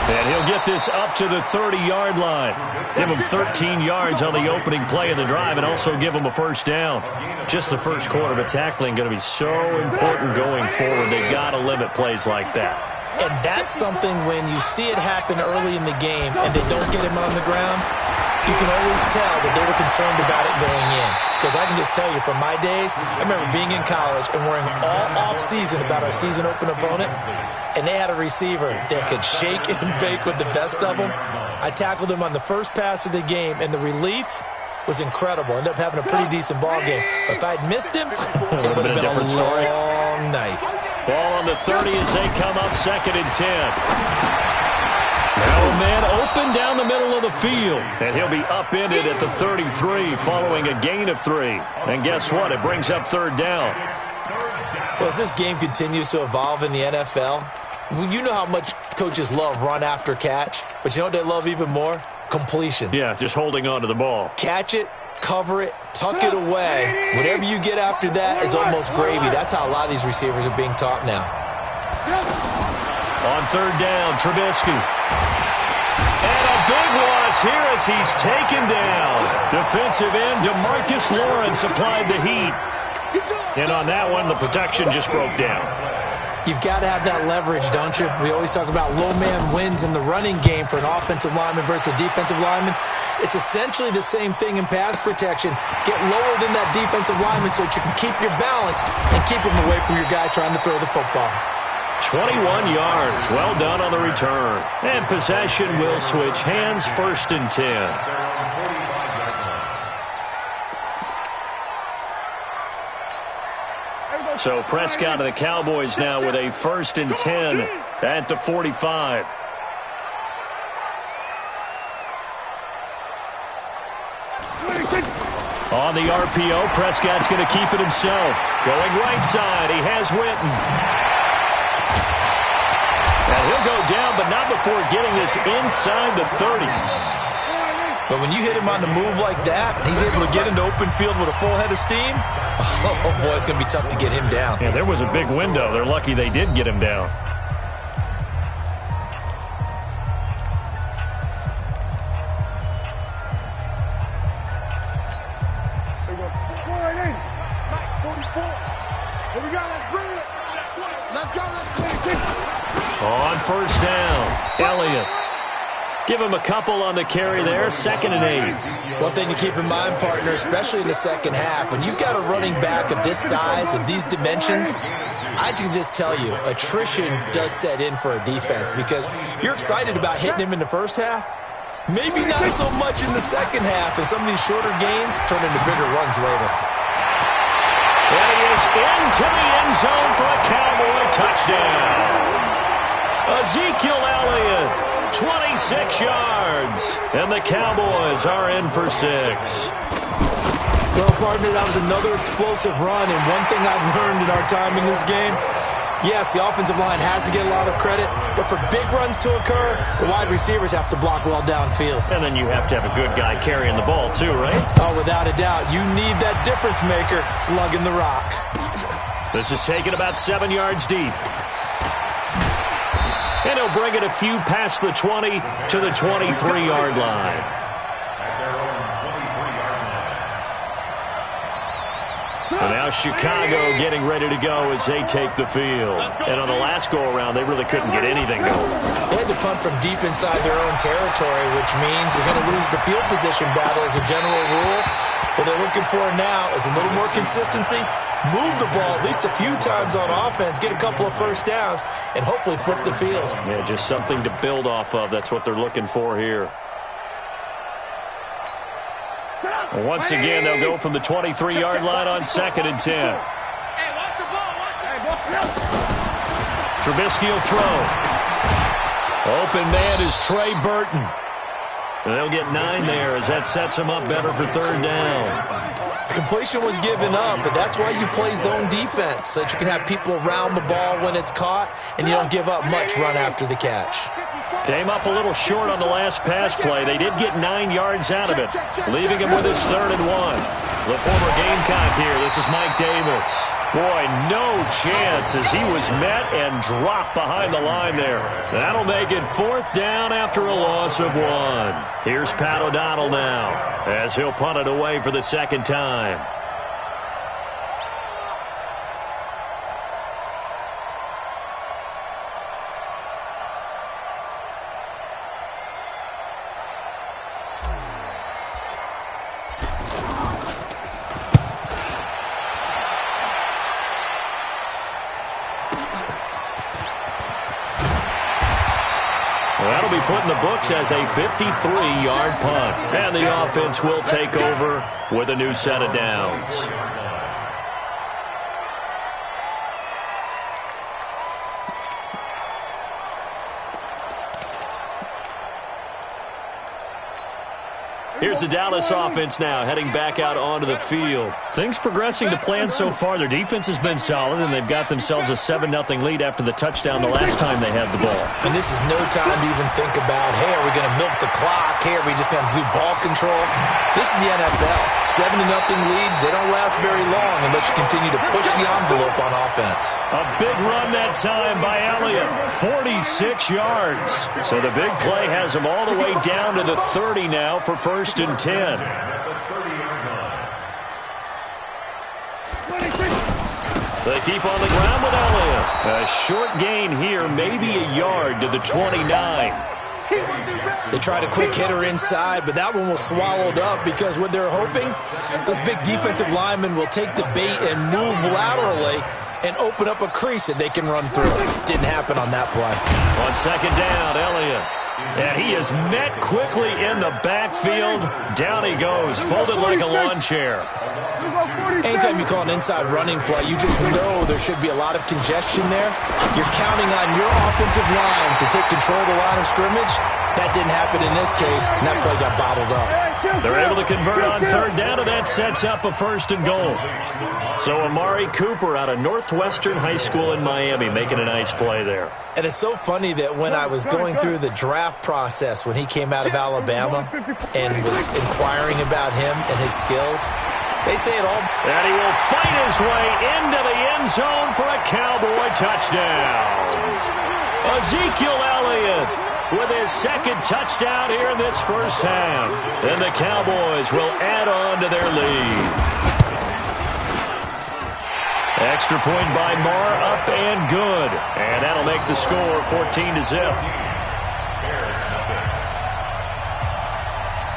And he'll get this up to the 30-yard line. Give him 13 yards on the opening play of the drive and also give him a first down. Just the first quarter, but tackling going to be so important going forward. They've got to limit plays like that. And that's something when you see it happen early in the game and they don't get him on the ground, you can always tell that they were concerned about it going in. Because I can just tell you from my days, I remember being in college and worrying all off-season about our season-open opponent, and they had a receiver that could shake and bake with the best of them. I tackled him on the first pass of the game, and the relief was incredible. Ended up having a pretty decent ball game. But if I'd missed him, it would have been a different story. Long night. Ball on the 30 as they come up 2nd and 10. Now a man open down the middle of the field. And he'll be upended at the 33 following a gain of 3. And guess what? It brings up 3rd down. Well, as this game continues to evolve in the NFL, you know how much coaches love run after catch. But you know what they love even more? Completions. Yeah, just holding on to the ball. Catch it, cover it, tuck it away. Whatever you get after that is almost gravy. That's how a lot of these receivers are being taught now. On 3rd down, Trubisky. And a big loss here as he's taken down. Defensive end DeMarcus Lawrence applied the heat. And on that one, the protection just broke down. You've got to have that leverage, don't you? We always talk about low man wins in the running game for an offensive lineman versus a defensive lineman. It's essentially the same thing in pass protection. Get lower than that defensive lineman so that you can keep your balance and keep him away from your guy trying to throw the football. 21 yards. Well done on the return. And possession will switch hands, 1st and 10. So Prescott and the Cowboys now with a 1st and 10 at the 45. On the RPO, Prescott's going to keep it himself. Going right side, he has Witten. And he'll go down, but not before getting this inside the 30. But when you hit him on the move like that, he's able to get into open field with a full head of steam. Oh, boy, it's going to be tough to get him down. Yeah, there was a big window. They're lucky they did get him down. On 1st down, Elliott. Give him a couple on the carry there, 2nd and 8. One thing to keep in mind, partner, especially in the second half, when you've got a running back of this size, of these dimensions, I can just tell you, attrition does set in for a defense because you're excited about hitting him in the first half. Maybe not so much in the second half, and some of these shorter gains turn into bigger runs later. And he is into the end zone for a Cowboy touchdown. Ezekiel Elliott. 26 yards, and the Cowboys are in for 6. Well, partner, that was another explosive run, and one thing I've learned in our time in this game, yes, the offensive line has to get a lot of credit, but for big runs to occur, the wide receivers have to block well downfield. And then you have to have a good guy carrying the ball too, right? Oh, without a doubt. You need that difference maker lugging the rock. This is taken about 7 yards deep. And he'll bring it a few past the 20 to the 23-yard line. And now Chicago getting ready to go as they take the field. And on the last go-around, they really couldn't get anything going. They had to punt from deep inside their own territory, which means you're going to lose the field position battle as a general rule. What they're looking for now is a little more consistency, move the ball at least a few times on offense, get a couple of first downs, and hopefully flip the field. Yeah, just something to build off of. That's what they're looking for here. Once again, they'll go from the 23-yard line on 2nd and 10. Hey, watch the ball. Trubisky will throw. Open man is Trey Burton. And they'll get 9 there as that sets them up better for 3rd down. Completion was given up, but that's why you play zone defense, so that you can have people around the ball when it's caught, and you don't give up much run after the catch. Came up a little short on the last pass play. They did get 9 yards out of it, leaving him with his 3rd and 1. The former Gamecock here. This is Mike Davis. Boy, no chance as he was met and dropped behind the line there. That'll make it 4th down after a loss of 1. Here's Pat O'Donnell now as he'll punt it away for the 2nd time. That'll be put in the books as a 53-yard punt. And the offense will take over with a new set of downs. Here's the Dallas offense now, heading back out onto the field. Things progressing to plan so far. Their defense has been solid, and they've got themselves a 7-0 lead after the touchdown the last time they had the ball. And this is no time to even think about, hey, are we going to milk the clock? Hey, are we just going to do ball control? This is the NFL. 7-0 leads, they don't last very long unless you continue to push the envelope on offense. A big run that time by Elliott, 46 yards. So the big play has them all the way down to the 30 now for 1st and 10. They keep on the ground with Elliott. A short gain here, maybe a yard to the 29. They tried a quick hitter inside, but that one was swallowed up because what they're hoping, those big defensive linemen will take the bait and move laterally and open up a crease that they can run through. Didn't happen on that play. On 2nd down, Elliott. And he is met quickly in the backfield. Down he goes, folded like a lawn chair. Anytime you call an inside running play, you just know there should be a lot of congestion there. You're counting on your offensive line to take control of the line of scrimmage. That didn't happen in this case, and that play got bottled up. They're able to convert on 3rd down, and that sets up a 1st and goal. So Amari Cooper out of Northwestern High School in Miami making a nice play there. And it's so funny that when I was going through the draft process when he came out of Alabama and was inquiring about him and his skills, they say it all. And he will fight his way into the end zone for a Cowboy touchdown. Ezekiel Elliott with his 2nd touchdown here in this 1st half. And the Cowboys will add on to their lead. Extra point by Marr, up and good. And that'll make the score 14-0.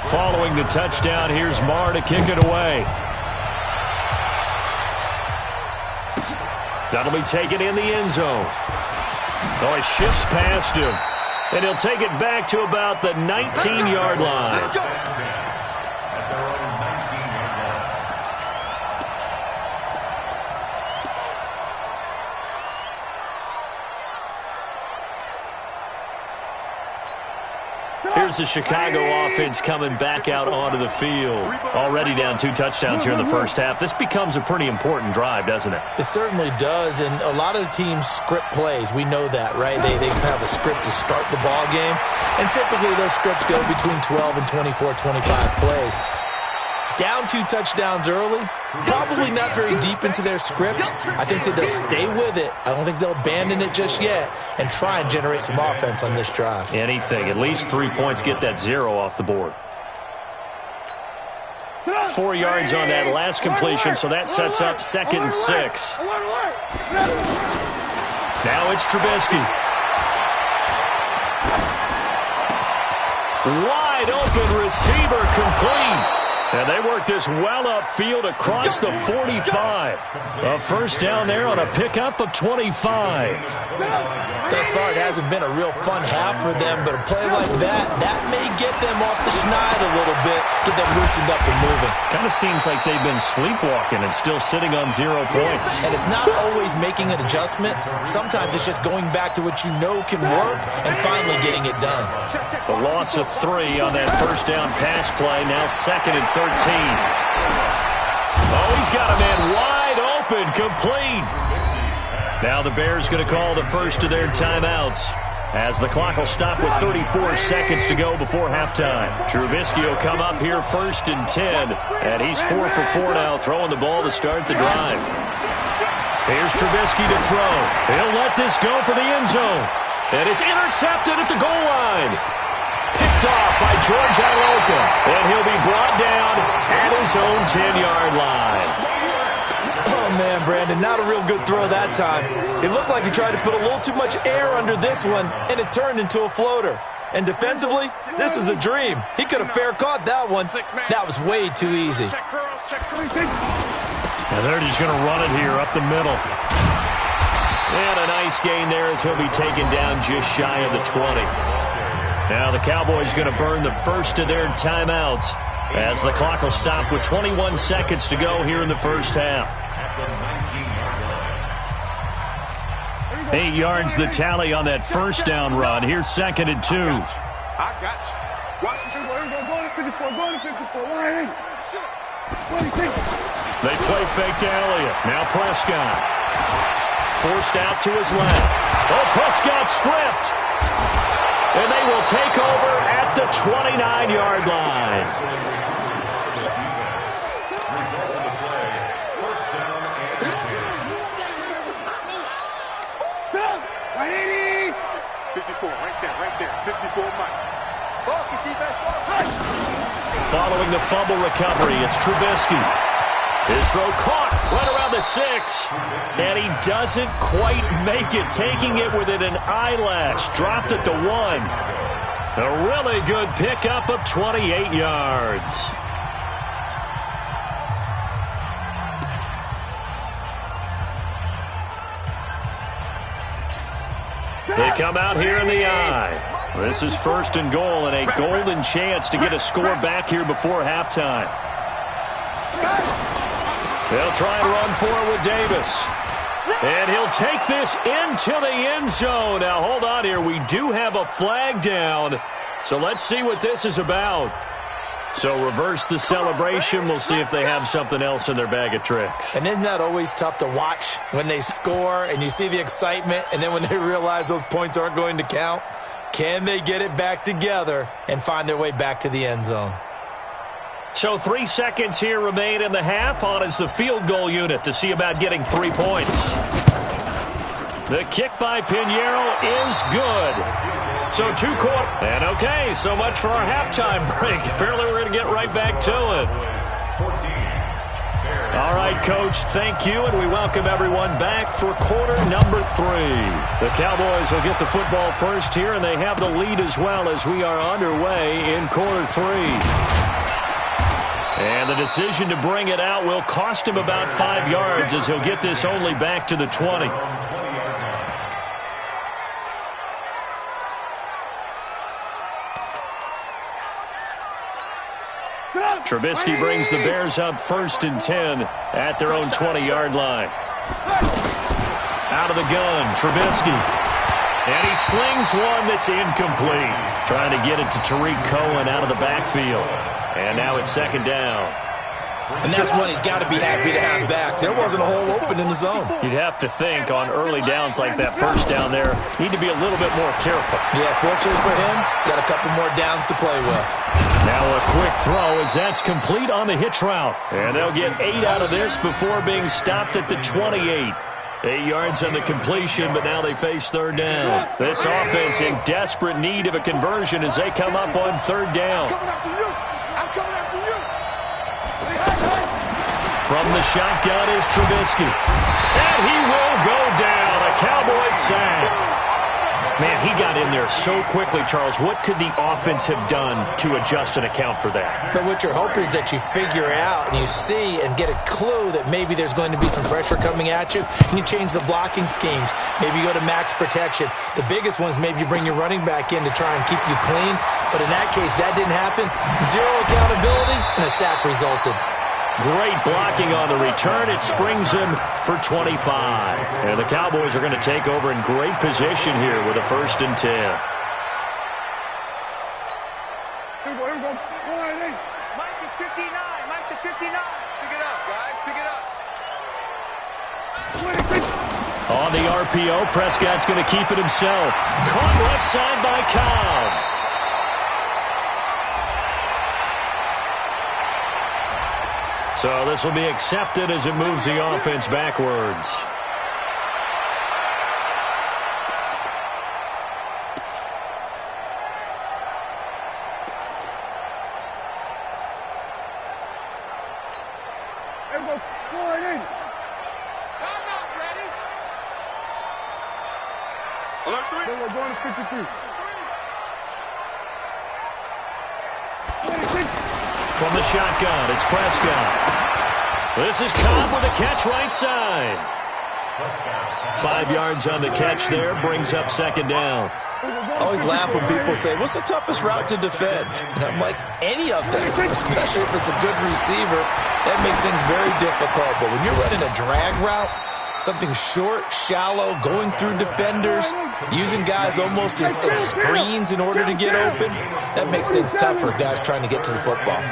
Following the touchdown, here's Marr to kick it away. That'll be taken in the end zone. Oh, he shifts past him. And he'll take it back to about the 19-yard line. Here's the Chicago offense coming back out onto the field. Already down 2 touchdowns here in the 1st half. This becomes a pretty important drive, doesn't it? It certainly does, and a lot of the teams script plays. We know that, right? They have a script to start the ball game, and typically those scripts go between 12 and 24, 25 plays. Down 2 touchdowns early, probably not very deep into their script. I think that they'll stay with it. I don't think they'll abandon it just yet and try and generate some offense on this drive. Anything. At least 3 points, get that 0 off the board. 4 yards on that last completion, so that sets up 2nd and 6. Now it's Trubisky. Wide open receiver complete. And they work this well upfield across the 45. A first down there on a pickup of 25. Thus far, it hasn't been a real fun half for them, but a play like that may get them off the schneid a little bit, get them loosened up and moving. Kind of seems like they've been sleepwalking and still sitting on 0 points. And it's not always making an adjustment. Sometimes it's just going back to what you know can work and finally getting it done. The loss of 3 on that first down pass play, now 2nd and 13. Oh, he's got a man wide open, complete. Now the Bears going to call the first of their timeouts as the clock will stop with 34 seconds to go before halftime. Trubisky will come up here 1st and 10, and he's 4 for 4 now, throwing the ball to start the drive. Here's Trubisky to throw. He'll let this go for the end zone, and it's intercepted at the goal line. Picked off by George Iloka, and he'll be brought down at his own 10-yard line. Oh, man, Brandon, not a real good throw that time. It looked like he tried to put a little too much air under this one, and it turned into a floater. And defensively, this is a dream. He could have fair caught that one. That was way too easy. And they're just going to run it here up the middle. And a nice gain there as he'll be taken down just shy of the 20. Now the Cowboys going to burn the first of their timeouts as the clock will stop with 21 seconds to go here in the first half. 8 yards the tally on that first down run. Here's 2nd and 2. I got you. Watch this. Go to 54. Go to 54. What do you think? They play fake to Elliott. Now Prescott. Forced out to his left. Oh, Prescott stripped. And they will take over at the 29-yard line. Result of the play, first down and 54, right there. 54, Mike. Focus, defense, focus. Following the fumble recovery, it's Trubisky. His throw caught right around the 6. And he doesn't quite make it, taking it within an eyelash. Dropped at the 1. A really good pickup of 28 yards. They come out here in the eye. This is 1st and goal and a golden chance to get a score back here before halftime. They'll try and run for it with Davis. And he'll take this into the end zone. Now, hold on here. We do have a flag down. So let's see what this is about. So reverse the celebration. We'll see if they have something else in their bag of tricks. And isn't that always tough to watch when they score and you see the excitement and then when they realize those points aren't going to count? Can they get it back together and find their way back to the end zone? So 3 seconds here remain in the half. On is the field goal unit to see about getting 3 points. The kick by Pinheiro is good. So 2 quarters. And okay, so much for our halftime break. Apparently we're going to get right back to it. All right, Coach, thank you, and we welcome everyone back for quarter number 3. The Cowboys will get the football first here, and they have the lead as well as we are underway in quarter 3. And the decision to bring it out will cost him about 5 yards as he'll get this only back to the 20. Trubisky brings the Bears up 1st and 10 at their own 20-yard line. Out of the gun, Trubisky. And he slings one that's incomplete. Trying to get it to Tariq Cohen out of the backfield. And now it's 2nd down. And that's one he's got to be happy to have back. There wasn't a hole open in the zone. You'd have to think on early downs like that first down there, need to be a little bit more careful. Yeah, fortunately for him, got a couple more downs to play with. Now a quick throw as that's complete on the hitch route. And they'll get 8 out of this before being stopped at the 28. 8 yards on the completion, but now they face 3rd down. This offense in desperate need of a conversion as they come up on 3rd down. I'm coming after you. From the shotgun is Trubisky. And he will go down. A Cowboys sack. Man, he got in there so quickly, Charles. What could the offense have done to adjust and account for that? But what you're hoping is that you figure out and you see and get a clue that maybe there's going to be some pressure coming at you, and you change the blocking schemes. Maybe you go to max protection. The biggest one is maybe you bring your running back in to try and keep you clean. But in that case, that didn't happen. Zero accountability, and a sack resulted. Great blocking on the return. It springs him for 25. And the Cowboys are going to take over in great position here with a 1st and 10. Here we go. Mike is 59. Mike to 59. Pick it up, guys. Pick it up. On the RPO, Prescott's going to keep it himself. Caught left side by Cobb. So this will be accepted as it moves the offense backwards. We're going to 53. From the shotgun, it's Prescott. This is Cobb with a catch right side. 5 yards on the catch there, brings up 2nd down. I always laugh when people say, what's the toughest route to defend? And I'm like, any of them, especially if it's a good receiver. That makes things very difficult. But when you're running a drag route, something short, shallow, going through defenders, using guys almost as screens in order to get open, that makes things tough for guys trying to get to the football.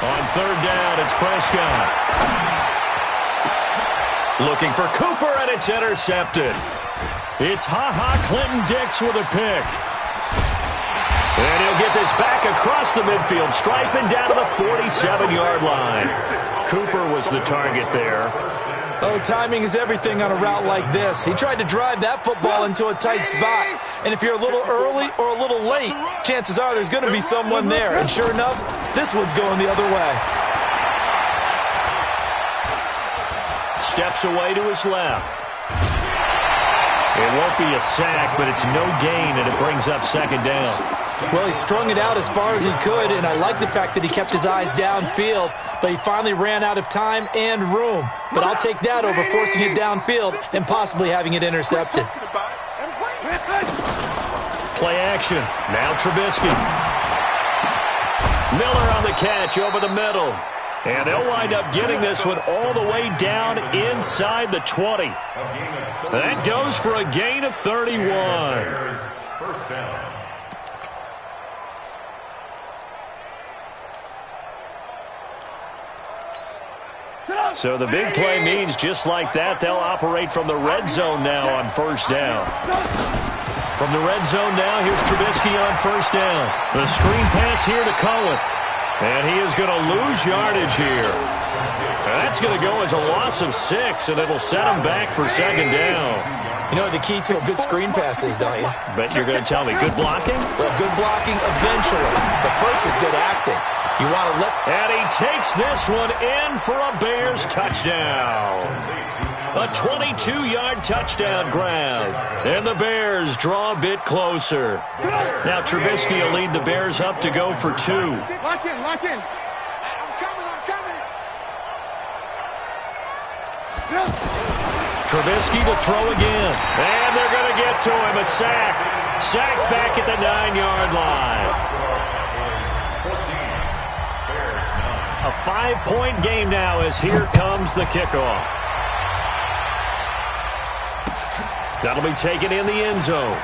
On 3rd down, it's Prescott. Looking for Cooper, and it's intercepted. It's Clinton-Dix with a pick. And he'll get this back across the midfield stripe and down to the 47-yard line. Cooper was the target there. Oh, timing is everything on a route like this. He tried to drive that football into a tight spot. And if you're a little early or a little late, chances are there's going to be someone there. And sure enough, this one's going the other way. Steps away to his left. It won't be a sack, but it's no gain, and it brings up 2nd down. Well, he strung it out as far as he could, and I like the fact that he kept his eyes downfield, but he finally ran out of time and room. But I'll take that over forcing it downfield and possibly having it intercepted. Play action. Now Trubisky. Miller on the catch over the middle. And they'll wind up getting this one all the way down inside the 20. That goes for a gain of 31. 1st down. So the big play means just like that, they'll operate from the red zone now on 1st down. From the red zone now, here's Trubisky on 1st down. The screen pass here to Cohen. And he is going to lose yardage here. And that's going to go as a loss of 6, and it'll set him back for 2nd down. You know what the key to a good screen pass is, don't you? Bet you're going to tell me good blocking? Well, good blocking eventually. But first is good acting. You want to let... And he takes this one in for a Bears touchdown. A 22-yard touchdown grab. And the Bears draw a bit closer. Now Trubisky will lead the Bears up to go for 2. Lock in. I'm coming. Trubisky to throw again. And they're going to get to him. A sack. Sacked back at the 9-yard line. A 5-point game now as here comes the kickoff. That'll be taken in the end zone.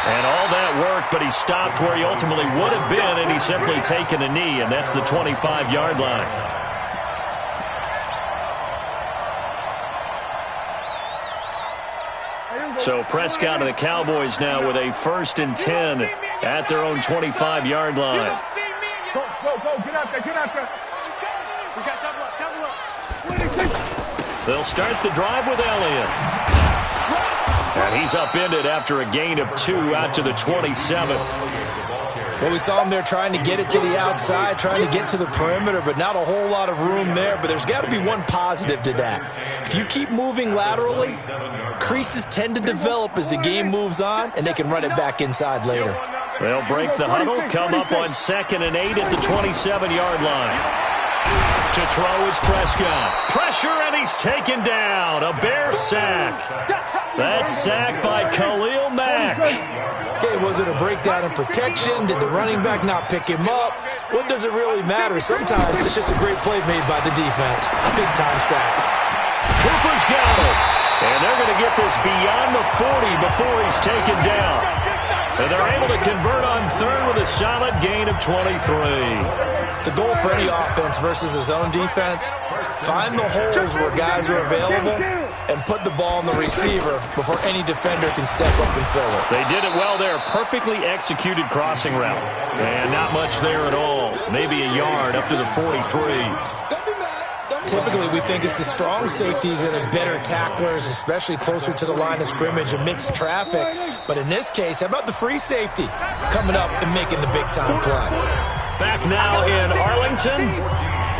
And all that work, but he stopped where he ultimately would have been, and he's simply taken a knee, and that's the 25-yard line. So Prescott and the Cowboys now with a 1st and 10 at their own 25-yard line. Go. Get out there. We got double up. They'll start the drive with Elliott. And he's upended after a gain of 2 out to the 27. Well, we saw him there trying to get it to the outside, trying to get to the perimeter, but not a whole lot of room there. But there's got to be one positive to that. If you keep moving laterally, creases tend to develop as the game moves on, and they can run it back inside later. They'll break the huddle, come up on 2nd and 8 at the 27-yard line. To throw is Prescott. Pressure, and he's taken down. A Bear sack. That's sacked by Khalil Mack. Okay, was it a breakdown in protection? Did the running back not pick him up? What does it really matter? Sometimes it's just a great play made by the defense. Big-time sack. Cooper's got it. And they're going to get this beyond the 40 before he's taken down. And they're able to convert on 3rd with a solid gain of 23. The goal for any offense versus his own defense, find the holes where guys are available and put the ball on the receiver before any defender can step up and fill it. They did it well there. Perfectly executed crossing route. And not much there at all. Maybe a yard up to the 43. Typically, we think it's the strong safeties that are better tacklers, especially closer to the line of scrimmage amidst traffic. But in this case, how about the free safety coming up and making the big-time play? Back now in Arlington.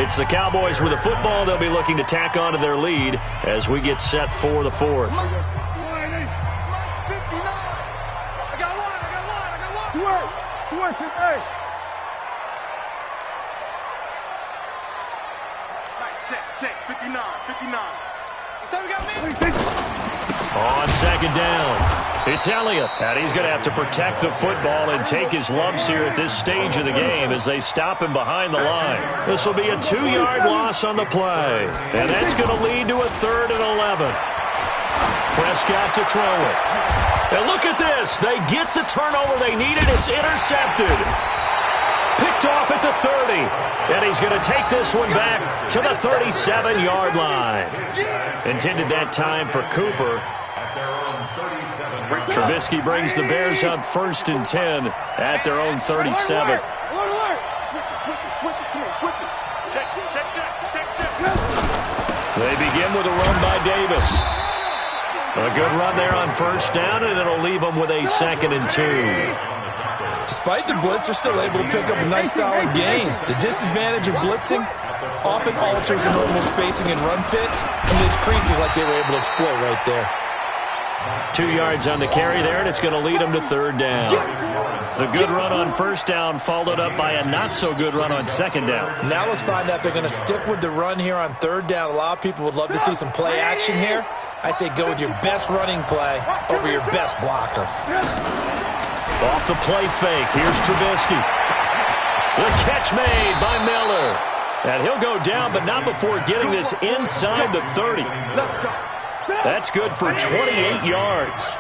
It's the Cowboys with the football. They'll be looking to tack on to their lead as we get set for the 4th. Check, 59. On 2nd down, it's Elliott. And he's going to have to protect the football and take his lumps here at this stage of the game as they stop him behind the line. This will be a 2-yard loss on the play. And that's going to lead to a 3rd and 11. Prescott to throw it. And look at this. They get the turnover they needed. It's intercepted. Picked off at the 30. And he's going to take this one back to the 37-yard line. Intended that time for Cooper. Trubisky brings the Bears up 1st and 10 at their own 37. They begin with a run by Davis. A good run there on 1st down, and it'll leave them with a 2nd and 2. Despite the blitz, they're still able to pick up a nice solid gain. The disadvantage of blitzing often alters the normal spacing and run fits, and those creases like they were able to exploit right there. 2 yards on the carry there, and it's going to lead them to 3rd down. The good run on 1st down followed up by a not-so-good run on 2nd down. Now let's find out if they're going to stick with the run here on 3rd down. A lot of people would love to see some play action here. I say go with your best running play over your best blocker. Off the play fake, here's Trubisky. The catch made by Miller. And he'll go down, but not before getting this inside the 30. That's good for 28 yards.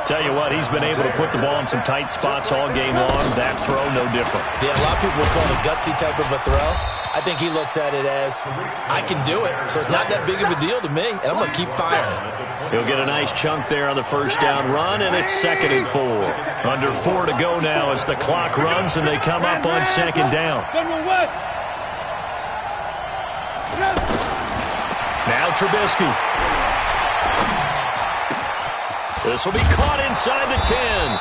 Tell you what, he's been able to put the ball in some tight spots all game long. That throw, no different. Yeah, a lot of people would call it a gutsy type of a throw. I think he looks at it as, I can do it, so it's not that big of a deal to me, and I'm going to keep firing. He'll get a nice chunk there on the 1st down run, and it's 2nd and 4. Under 4 to go now as the clock runs, and they come up on 2nd down. Now Trubisky. This will be caught inside the 10.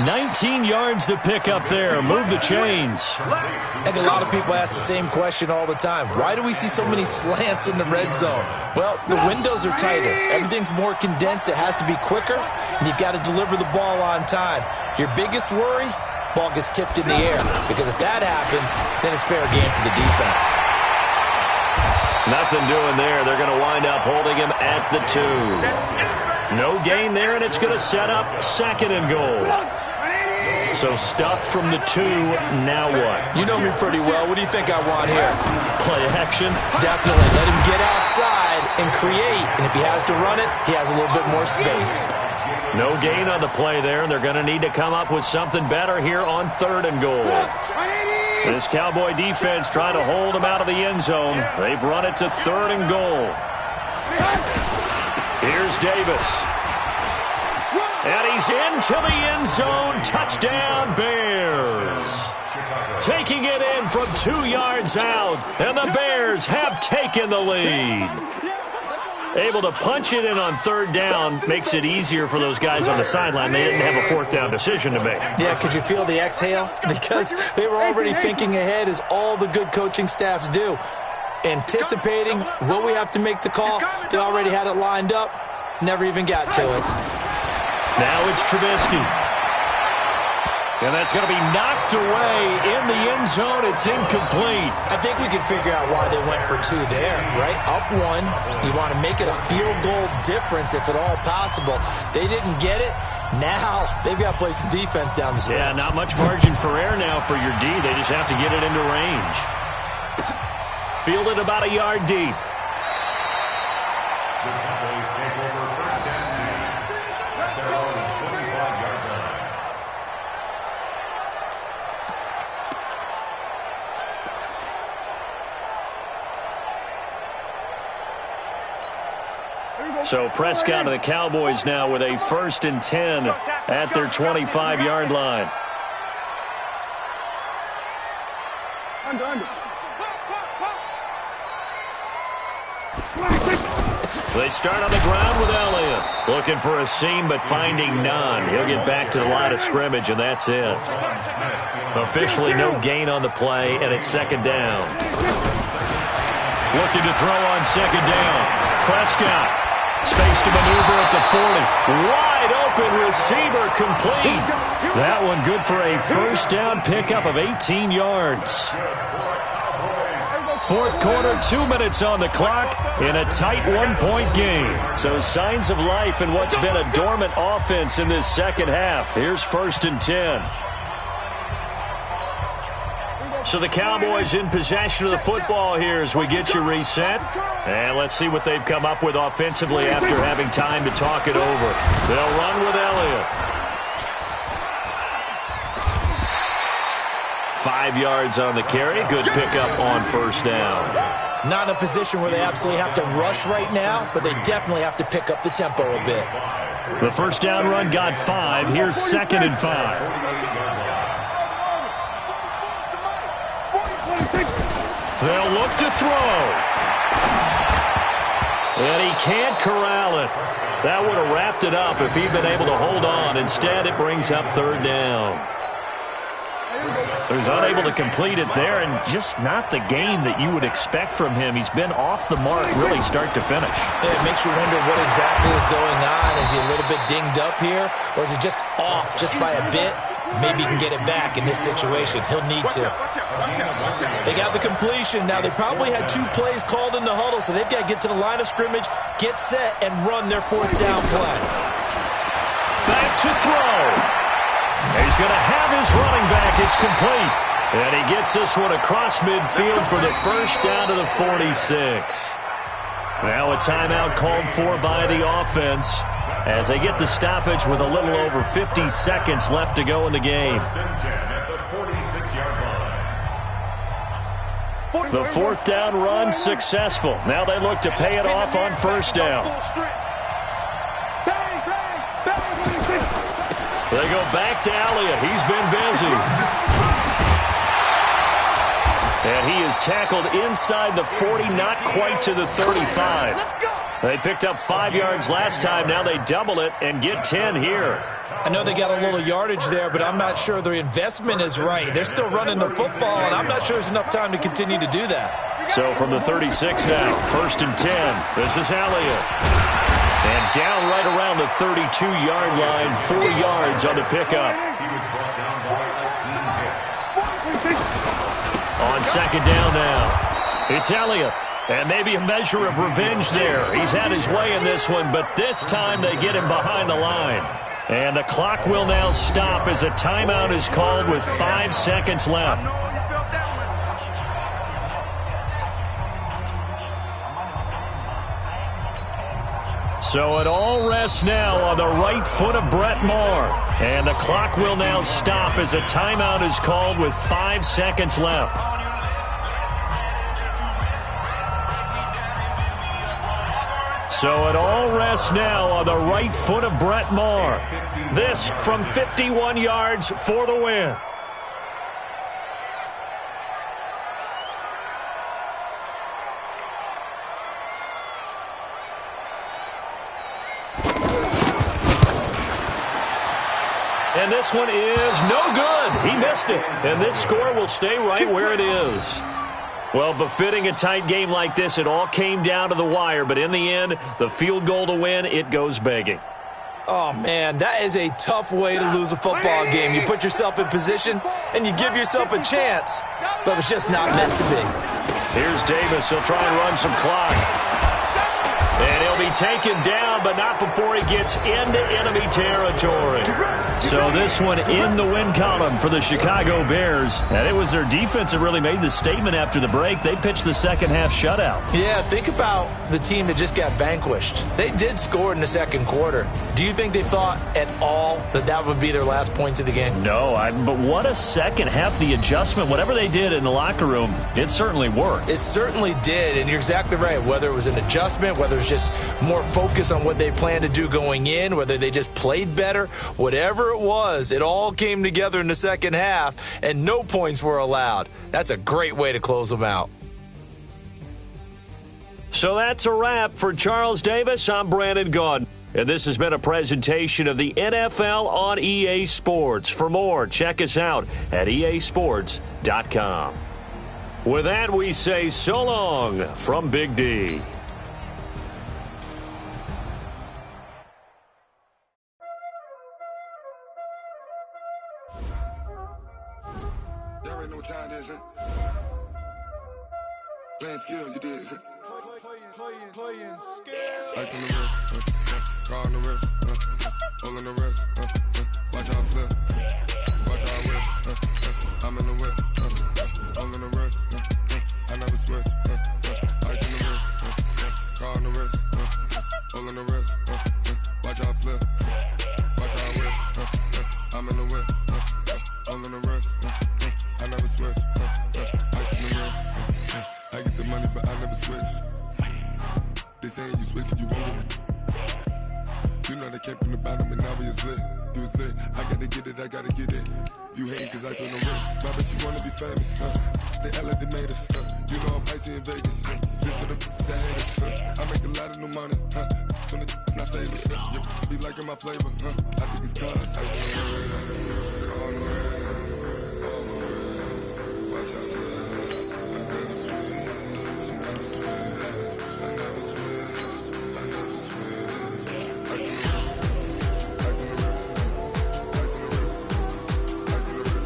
19 yards to pick up there. Move the chains. I think a lot of people ask the same question all the time. Why do we see so many slants in the red zone? Well, the windows are tighter. Everything's more condensed. It has to be quicker, and you've got to deliver the ball on time. Your biggest worry, ball gets tipped in the air, because if that happens, then it's fair game for the defense. Nothing doing there. They're going to wind up holding him at the 2. No gain there, and it's going to set up 2nd and goal. So stuffed from the 2, now what? You know me pretty well. What do you think I want here? Play action? Definitely. Let him get outside and create. And if he has to run it, he has a little bit more space. No gain on the play there. They're going to need to come up with something better here on 3rd and goal. This Cowboy defense trying to hold him out of the end zone. They've run it to 3rd and goal. Here's Davis. And he's into the end zone. Touchdown, Bears. Taking it in from 2 yards out. And the Bears have taken the lead. Able to punch it in on third down makes it easier for those guys on the sideline. They didn't have a fourth down decision to make. Yeah, could you feel the exhale? Because they were already thinking ahead, as all the good coaching staffs do. Anticipating, will we have to make the call? They already had it lined up. Never even got to it. Now it's Trubisky. And that's going to be knocked away in the end zone. It's incomplete. I think we can figure out why they went for two there, right? Up one. You want to make it a field goal difference if at all possible. They didn't get it. Now they've got to play some defense down the stretch. Yeah, not much margin for error now for your D. They just have to get it into range. Fielded about a yard deep. The Cowboys take over first and 10 at their own 25-yard line. So Prescott and the Cowboys now with a 1st and 10 at their 25-yard line. Under. They start on the ground with Elliott. Looking for a seam, but finding none. He'll get back to the line of scrimmage, and that's it. Officially no gain on the play, and it's second down. Looking to throw on second down. Prescott. Space to maneuver at the 40. Wide open receiver, complete. That one good for a first down pickup of 18 yards. Fourth quarter, 2 minutes on the clock in a tight one-point game. So signs of life in what's been a dormant offense in this second half. Here's 1st and 10. So the Cowboys in possession of the football here as we get you reset. And let's see what they've come up with offensively after having time to talk it over. They'll run with Elliott. 5 yards on the carry. Good pickup on first down. Not in a position where they absolutely have to rush right now, but they definitely have to pick up the tempo a bit. The first down run got 5. Here's 2nd and 5. They'll look to throw. And he can't corral it. That would have wrapped it up if he'd been able to hold on. Instead, it brings up third down. So he's unable to complete it there, and just not the game that you would expect from him. He's been off the mark really start to finish. It makes you wonder what exactly is going on. Is he a little bit dinged up here, or is he just off just by a bit? Maybe he can get it back in this situation. He'll need to. They got the completion. Now, they probably had 2 plays called in the huddle, so they've got to get to the line of scrimmage, get set, and run their 4th down play. Back to throw. He's going to have his running back. It's complete. And he gets this one across midfield for the first down to the 46. Now a timeout called for by the offense as they get the stoppage with a little over 50 seconds left to go in the game. The 4th down run successful. Now they look to pay it off on first down. They go back to Elliott. He's been busy. And he is tackled inside the 40, not quite to the 35. They picked up 5 yards last time. Now they double it and get 10 here. I know they got a little yardage there, but I'm not sure their investment is right. They're still running the football, and I'm not sure there's enough time to continue to do that. So from the 36 now, 1st and 10. This is Elliott. And down right around the 32-yard line, 4 yards on the pickup. On second down now, it's Elliott. And maybe a measure of revenge there. He's had his way in this one, but this time they get him behind the line. And the clock will now stop as a timeout is called with 5 seconds left. So it all rests now on the right foot of Brett Maher. And the clock will now stop as a timeout is called with 5 seconds left. So it all rests now on the right foot of Brett Maher. This from 51 yards for the win. And this one is no good. He missed it. And this score will stay right where it is. Well, befitting a tight game like this, it all came down to the wire. But in the end, the field goal to win, it goes begging. Oh, man, that is a tough way to lose a football game. You put yourself in position, and you give yourself a chance. But it's just not meant to be. Here's Davis. He'll try and run some clock. And he'll be taken down, but not before he gets into enemy territory. So this one in the win column for the Chicago Bears. And it was their defense that really made the statement after the break. They pitched the second-half shutout. Yeah, think about the team that just got vanquished. They did score in the second quarter. Do you think they thought at all that that would be their last points of the game? No, but what a second half. The adjustment, whatever they did in the locker room, it certainly worked. It certainly did, and you're exactly right. Whether it was an adjustment, whether it was just more focus on what they planned to do going in, whether they just played better, whatever it was, it all came together in the second half, and no points were allowed. That's a great way to close them out. So that's a wrap for Charles Davis. I'm Brandon Gaudin, and this has been a presentation of the NFL on EA Sports. For more, check us out at easports.com. With that, we say so long from Big D. Y'all already know what time it is, huh? Playing skills, you did. Playing skills. Ice on the wrist, car on the wrist, all on the wrist, watch out flip, watch out whip, I'm in the whip, all on the wrist, I never switch, ice on the wrist, car on the wrist, all on the wrist, watch out flip, watch out whip, I'm in the whip, all on the wrist, I never switch, ice on the wrist, I get the money but I never switch. They saying you switch, you won't get it. You know they came from the bottom and now we is lit. You was lit, I gotta get it, I gotta get it. You hating cause I on the wrist. My bitch, you wanna be famous, They act like they made us, You know I'm icy in Vegas, This for the that hate us, I make a lot of new money, When it's not savers, You be liking my flavor, I think it's cause I on the wrist, car on the wrist, all on the wrist. Watch out for that, I never switch, you never switch. I never switch, I never switch. Ice in the wrist, ice in the wrist, ice in the wrist, ice in the wrist, ice in the wrist,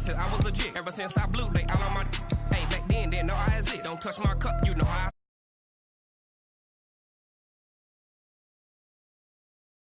I was legit. Ever since I blew, they all on my. Hey, back then, didn't know I exist. Don't touch my cup, you know how I.